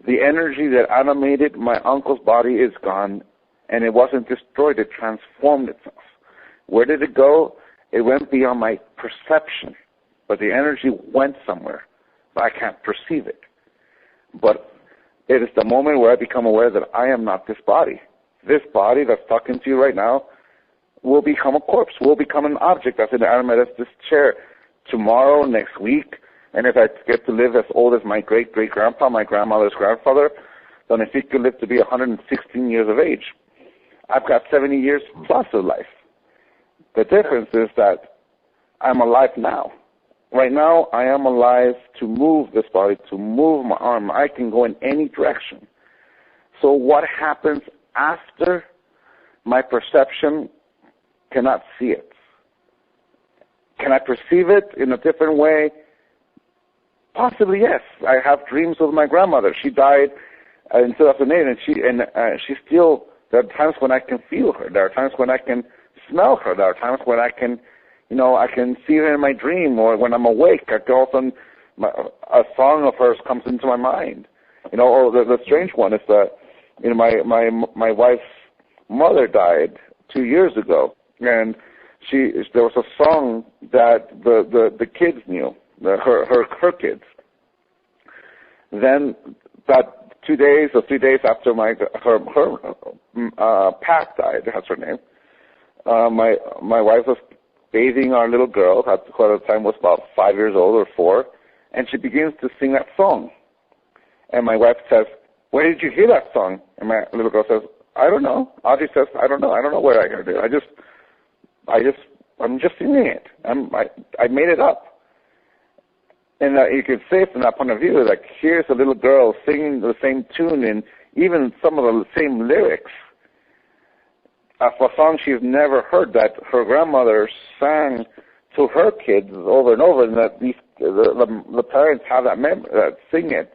the energy that animated my uncle's body is gone, and it wasn't destroyed, it transformed itself. Where did it go? It went beyond my perception, but the energy went somewhere, but I can't perceive it. But it is the moment where I become aware that I am not this body. This body that's talking to you right now will become a corpse, will become an object that's inanimate as this chair tomorrow, next week, and if I get to live as old as my great-great-grandpa, my grandmother's grandfather, then if he could live to be 116 years of age, I've got 70 years plus of life. The difference is that I'm alive now. Right now, I am alive to move this body, to move my arm. I can go in any direction. So what happens after my perception cannot see it? Can I perceive it in a different way? Possibly, yes. I have dreams of my grandmother. She died in 2008, and she still. There are times when I can feel her. There are times when I can smell her. There are times when I can, I can see her in my dream, or when I'm awake. I can often a song of hers comes into my mind. Or the strange one is that, my wife's mother died 2 years ago, and there was a song that the kids knew, her kids. Then that 2 days or 3 days after her Pat died, that's her name. My wife was bathing our little girl, who at the time was about 5 years old or 4, and she begins to sing that song. And my wife says, where did you hear that song? And my little girl says, I don't know. Audrey says, I don't know where I heard it. I'm just singing it. I made it up. And you could say from that point of view, like, here's a little girl singing the same tune and even some of the same lyrics of a song she's never heard that her grandmother sang to her kids over and over, and that the parents have that memory, sing it.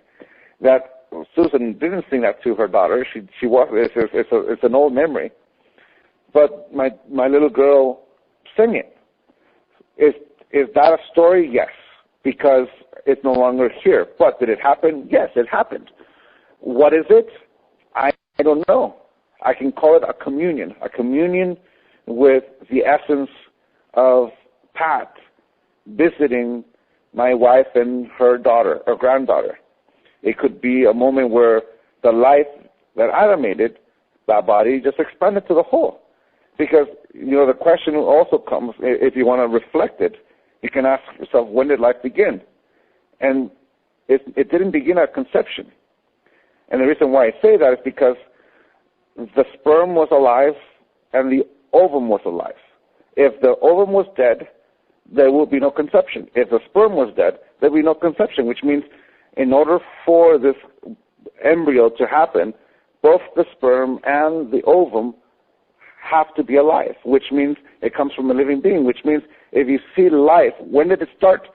That Susan didn't sing that to her daughter. It's an old memory. But my little girl sang it. Is that a story? Yes, because it's no longer here. But did it happen? Yes, it happened. What is it? I don't know. I can call it a communion with the essence of Pat visiting my wife and her daughter, or granddaughter. It could be a moment where the life that animated that body just expanded to the whole. Because, the question also comes, if you want to reflect it, you can ask yourself, when did life begin? And it didn't begin at conception. And the reason why I say that is because the sperm was alive and the ovum was alive. If the ovum was dead, there would be no conception. If the sperm was dead, there would be no conception, which means in order for this embryo to happen, both the sperm and the ovum have to be alive, which means it comes from a living being, which means if you see life, when did it start?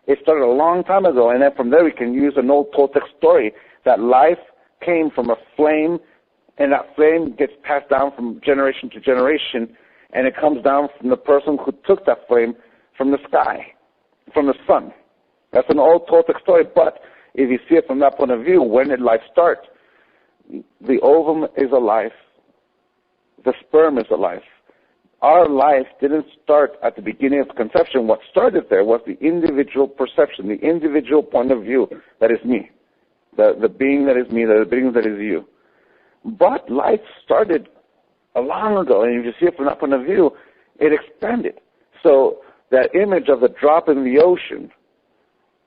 It started a long time ago, and then from there we can use an old Toltec story that life came from a flame, and that flame gets passed down from generation to generation, and it comes down from the person who took that flame from the sky, from the sun. That's an old Toltec story, but if you see it from that point of view, when did life start? The ovum is alive. The sperm is alive. Our life didn't start at the beginning of conception. What started there was the individual perception, the individual point of view that is me, the being that is me, the being that is you. But life started a long ago, and if you see it from that point of view, it expanded. So that image of the drop in the ocean,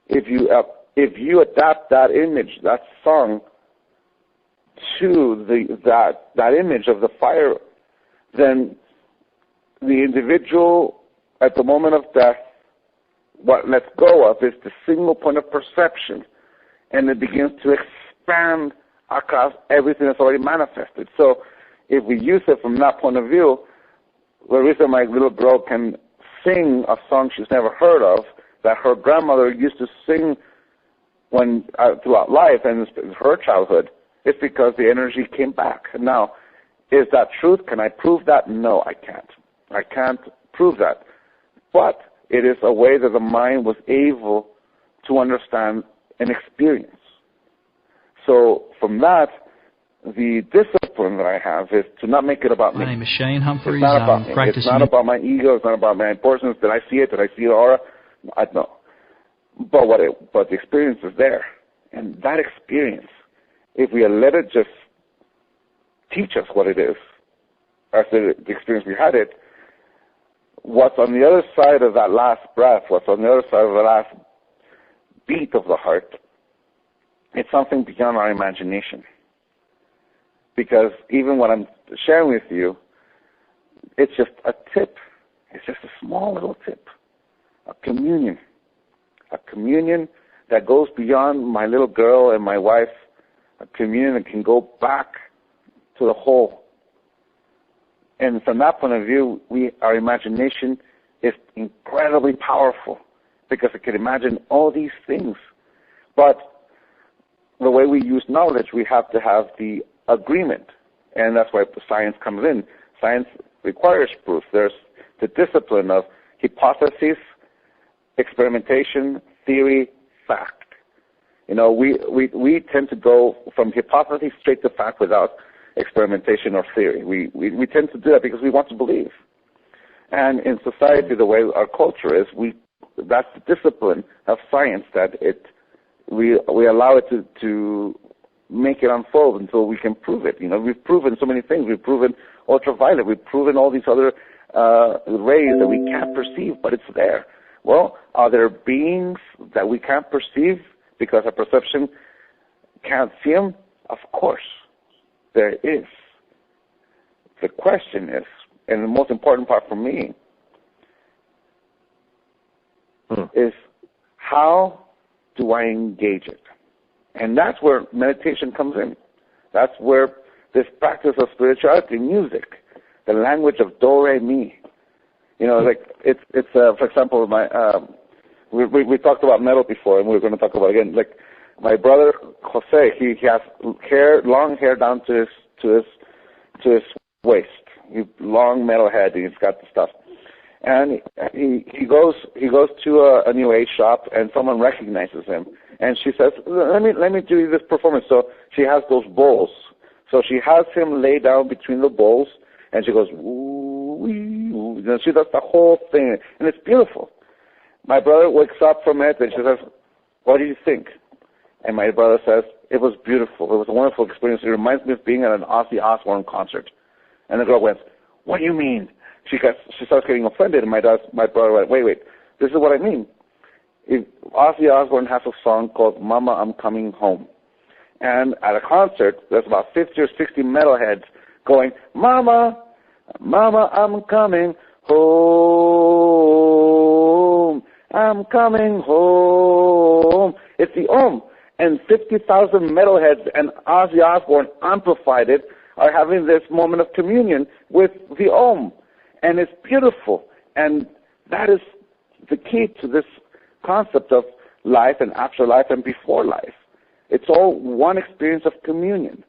if you adapt that image, that song, to that image of the fire, then the individual at the moment of death, what lets go of is the single point of perception, and it begins to expand across everything that's already manifested. So if we use it from that point of view, the reason my little girl can sing a song she's never heard of, that her grandmother used to sing throughout life and her childhood, is because the energy came back. Now, is that truth? Can I prove that? No, I can't. I can't prove that. But it is a way that the mind was able to understand and experience. So from that, the discipline that I have is to not make it about me. My name is Shane Humphreys. It's not about me. Practicing. It's not about my ego. It's not about my importance. Did I see it? Did I see the aura? I don't know. But the experience is there. And that experience, if we let it just teach us what it is, after the experience we had it, what's on the other side of that last breath, what's on the other side of the last beat of the heart, it's something beyond our imagination. Because even what I'm sharing with you, it's just a tip. It's just a small little tip. A communion. A communion that goes beyond my little girl and my wife. A communion that can go back to the whole. And from that point of view, our imagination is incredibly powerful because it can imagine all these things. But the way we use knowledge, we have to have the agreement. And that's why science comes in. Science requires proof. There's the discipline of hypothesis, experimentation, theory, fact. You know, we tend to go from hypothesis straight to fact without experimentation or theory. We tend to do that because we want to believe. And in society, the way our culture is, that's the discipline of science that we allow it to make it unfold until we can prove it. You know, we've proven so many things. We've proven ultraviolet. We've proven all these other rays that we can't perceive, but it's there. Well, are there beings that we can't perceive because our perception can't see them? Of course, there is. The question is, and the most important part for me, is how do I engage it? And that's where meditation comes in. That's where this practice of spirituality, music, the language of do, re, mi. You know, like it's for example, we talked about metal before, and we're going to talk about it again. Like my brother Jose, he has long hair down to his waist. He's long metal head, and he's got the stuff. And he goes to a new age shop, and someone recognizes him, and she says, "Let me do this performance." So she has those bowls. So she has him lay down between the bowls, and she goes, "Ooh, ooh." And she does the whole thing, and it's beautiful. My brother wakes up from it, and she says, "What do you think?" And my brother says, "It was beautiful. It was a wonderful experience. It reminds me of being at an Ozzy Osbourne concert." And the girl went, "What do you mean?" She starts getting offended, and my brother went, wait, this is what I mean. Ozzy Osbourne has a song called Mama, I'm Coming Home. And at a concert, there's about 50 or 60 metalheads going, Mama, Mama, I'm coming home. I'm coming home. It's the Om. And 50,000 metalheads and Ozzy Osbourne amplified it are having this moment of communion with the Om. And it's beautiful. And that is the key to this concept of life and afterlife and before life. It's all one experience of communion.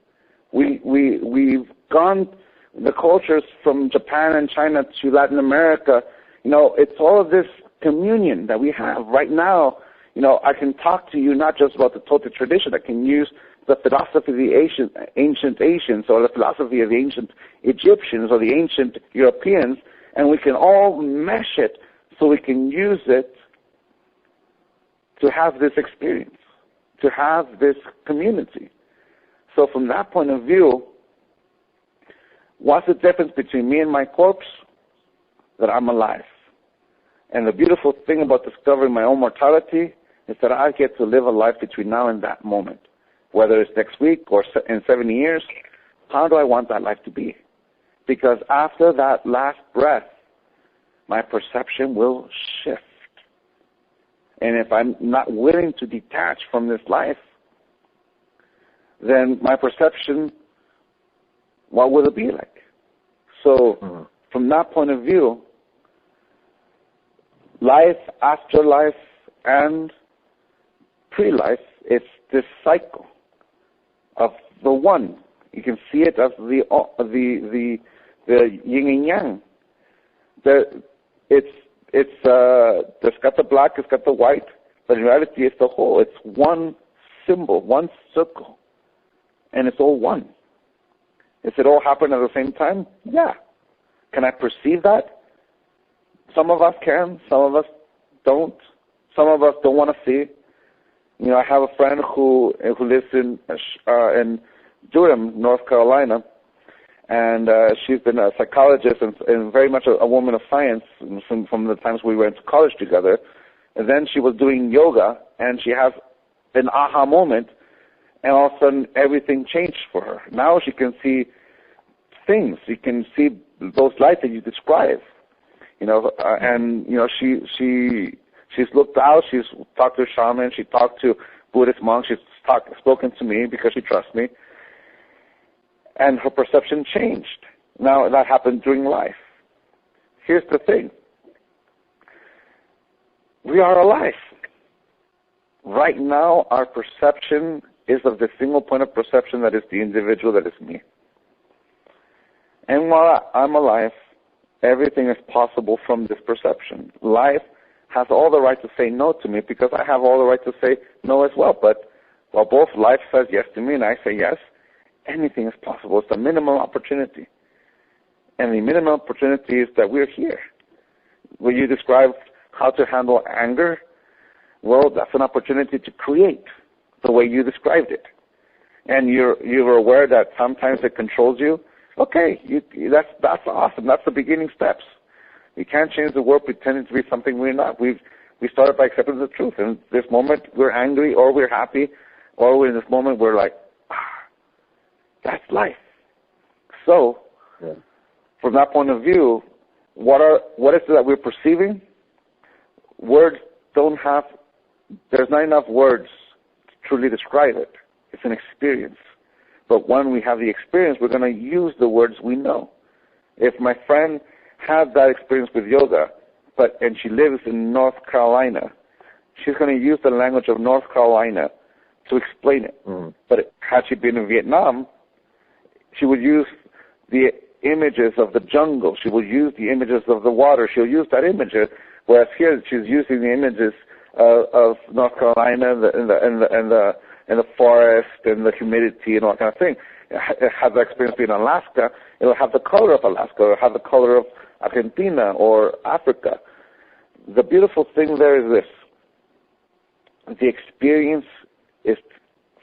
We've gone, the cultures from Japan and China to Latin America, you know, it's all of this communion that we have. Right now, you know, I can talk to you not just about the Toltec tradition. I can use the philosophy of the ancient Asians or the philosophy of the ancient Egyptians or the ancient Europeans, and we can all mesh it so we can use it to have this experience, to have this community. So from that point of view, what's the difference between me and my corpse? That I'm alive. And the beautiful thing about discovering my own mortality is that I get to live a life between now and that moment. Whether it's next week or in 70 years, how do I want that life to be? Because after that last breath, my perception will shift. And if I'm not willing to detach from this life, then my perception, what will it be like? So from that point of view, life, afterlife, and pre-life, it's this cycle of the one. You can see it as the yin and yang. It's got the black, it's got the white, but in reality it's the whole. It's one symbol, one circle, and it's all one. Does it all happen at the same time? Yeah. Can I perceive that? Some of us can, some of us don't. Some of us don't want to see. You know, I have a friend who lives in Durham, North Carolina, and she's been a psychologist and very much a woman of science from the times we went to college together. And then she was doing yoga, and she has an aha moment, and all of a sudden everything changed for her. Now she can see things. She can see those lights that you describe. You know, and you know she's looked out. She's talked to a shaman. She talked to Buddhist monks. She's spoken to me because she trusts me. And her perception changed. Now, that happened during life. Here's the thing. We are alive. Right now, our perception is of the single point of perception that is the individual, that is me. And while I'm alive, everything is possible from this perception. Life has all the right to say no to me because I have all the right to say no as well. But while both life says yes to me and I say yes, anything is possible. It's a minimum opportunity. And the minimum opportunity is that we're here. When you describe how to handle anger, well, that's an opportunity to create the way you described it. And you're aware that sometimes it controls you. Okay, that's awesome. That's the beginning steps. We can't change the world pretending to be something we're not. We started by accepting the truth. And this moment, we're angry or we're happy. or in this moment we're like, that's life. So, from that point of view, what is it that we're perceiving? Words there's not enough words to truly describe it. It's an experience. But when we have the experience, we're going to use the words we know. If my friend had that experience with yoga, and she lives in North Carolina, she's going to use the language of North Carolina to explain it. But had she been in Vietnam, she would use the images of the jungle. She will use the images of the water. She'll use that image. Whereas here, she's using the images of North Carolina and the forest and the humidity and all that kind of thing. Had the experience been in Alaska, it'll have the color of Alaska, or have the color of Argentina or Africa. The beautiful thing there is this: the experience is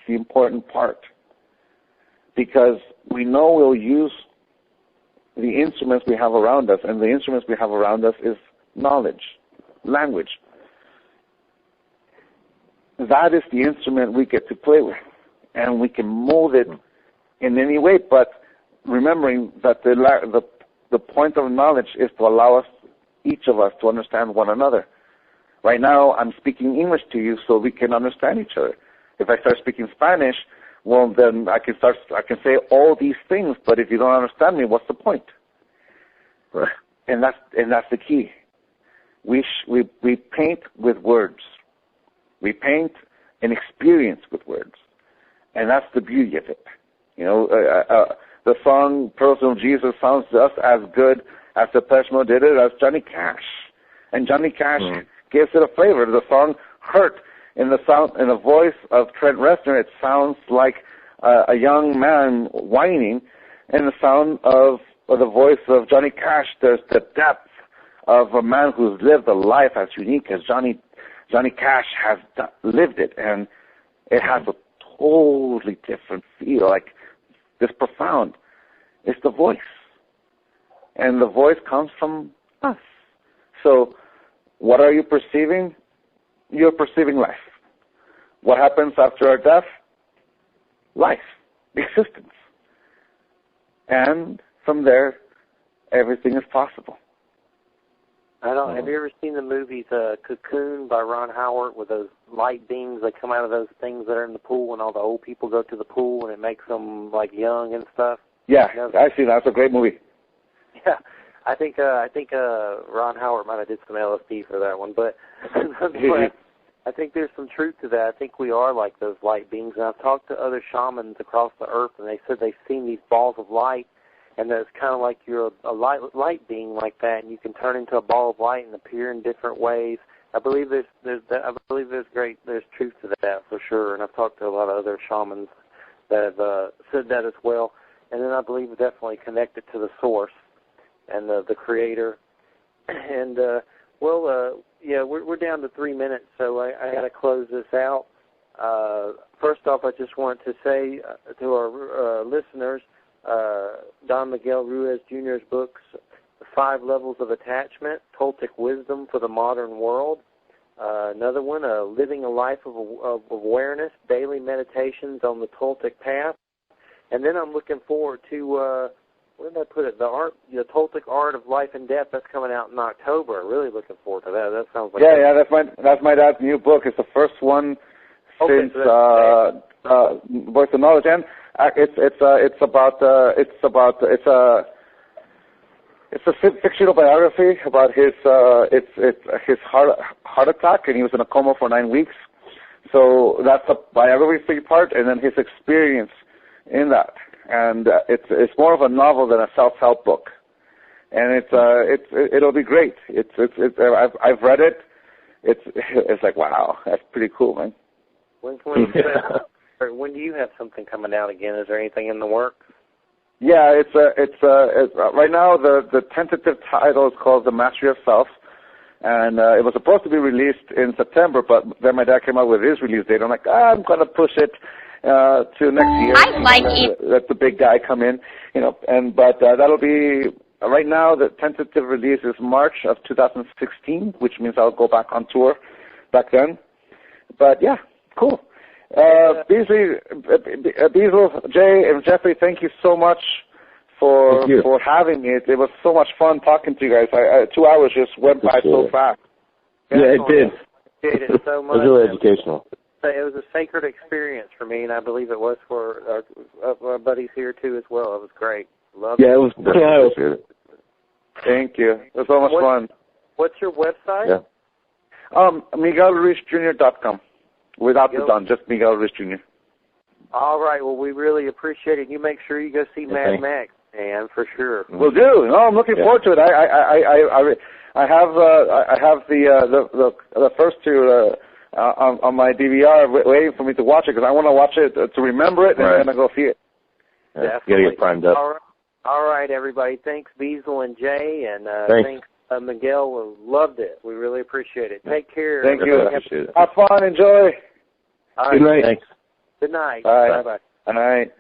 the important part, because we know we'll use the instruments we have around us, and the instruments we have around us is knowledge, language. That is the instrument we get to play with, and we can mold it in any way, but remembering that the point of knowledge is to allow us, each of us, to understand one another. Right now, I'm speaking English to you so we can understand each other. If I start speaking Spanish, well, then I can say all these things, but if you don't understand me, what's the point? Right. And that's the key. We paint with words. We paint an experience with words, and that's the beauty of it. You know, the song "Pearls of Jesus" sounds just as good as Depeche Mode did it as Johnny Cash, and Johnny Cash gives it a flavor. The song "Hurt," in the voice of Trent Reznor, it sounds like a young man whining. In the sound of the voice of Johnny Cash, there's the depth of a man who's lived a life as unique as Johnny Cash has lived it, and it has a totally different feel, like this profound. It's the voice, and the voice comes from us. So what are you perceiving? You're perceiving life. What happens after our death? Life, existence. And from there, everything is possible. I don't. Have you ever seen the movies Cocoon by Ron Howard, with those light beams that come out of those things that are in the pool, and all the old people go to the pool, and it makes them like young and stuff? Yeah, I've seen that. It's a great movie. Yeah, I think Ron Howard might have did some LSD for that one, but I think there's some truth to that. I think we are like those light beings, and I've talked to other shamans across the earth, and they said they've seen these balls of light, and that it's kind of like you're a light being like that, and you can turn into a ball of light and appear in different ways. I believe there's truth to that for sure, and I've talked to a lot of other shamans that have said that as well. And then I believe we're definitely connected to the source and the creator. And we're down to 3 minutes, so I got to close this out. First off, I just want to say to our listeners, Don Miguel Ruiz Jr.'s books, 5 Levels of Attachment, Toltec Wisdom for the Modern World. Another one, Living a Life of Awareness, Daily Meditations on the Toltec Path. And then I'm looking forward to, where did I put it? The Toltec Art of Life and Death. That's coming out in October. I'm really looking forward to that. That sounds like that's my dad's new book. It's the first one since Voice of Knowledge, and it's a fictional biography about his heart attack, and he was in a coma for 9 weeks. So that's the biography part, and then his experience in that. And it's more of a novel than a self-help book, and it'll be great. I've read it. It's like, wow, that's pretty cool, man. When do you have something coming out again? Is there anything in the works? Yeah, it's right now the tentative title is called The Mastery of Self, and it was supposed to be released in September, but then my dad came out with his release date. I'm like, I'm gonna push it to next year. I like it. Let the big guy come in, but that'll be right now. The tentative release is March of 2016, which means I'll go back on tour back then. But yeah, cool. Beasley, Jay, and Jeffrey, thank you so much for having me. It was so much fun talking to you guys. 2 hours just went by so fast. Yeah, it did. Appreciate it so much. It was really educational. It was a sacred experience for me, and I believe it was for our buddies here, too, as well. It was great. Loved it was appreciate it. Thank you. It was so much fun. What's your website? Yeah. MiguelRuizJr.com. Without the done, just Miguel Ruiz Jr. All right. Well, we really appreciate it. You make sure you go see Mad Max, man, for sure. Will do. No, I'm looking forward to it. I have the first two on my DVR waiting for me to watch it because I want to watch it to remember it and then I go see it. Yeah, you gotta get primed up. All right, everybody. Thanks, Beazle and Jay, and thanks, Miguel. We loved it. We really appreciate it. Take care. Thank you. Appreciate it. Have fun. Enjoy. All right. Good night. Thanks. Good night. Bye. Bye-bye. Good night.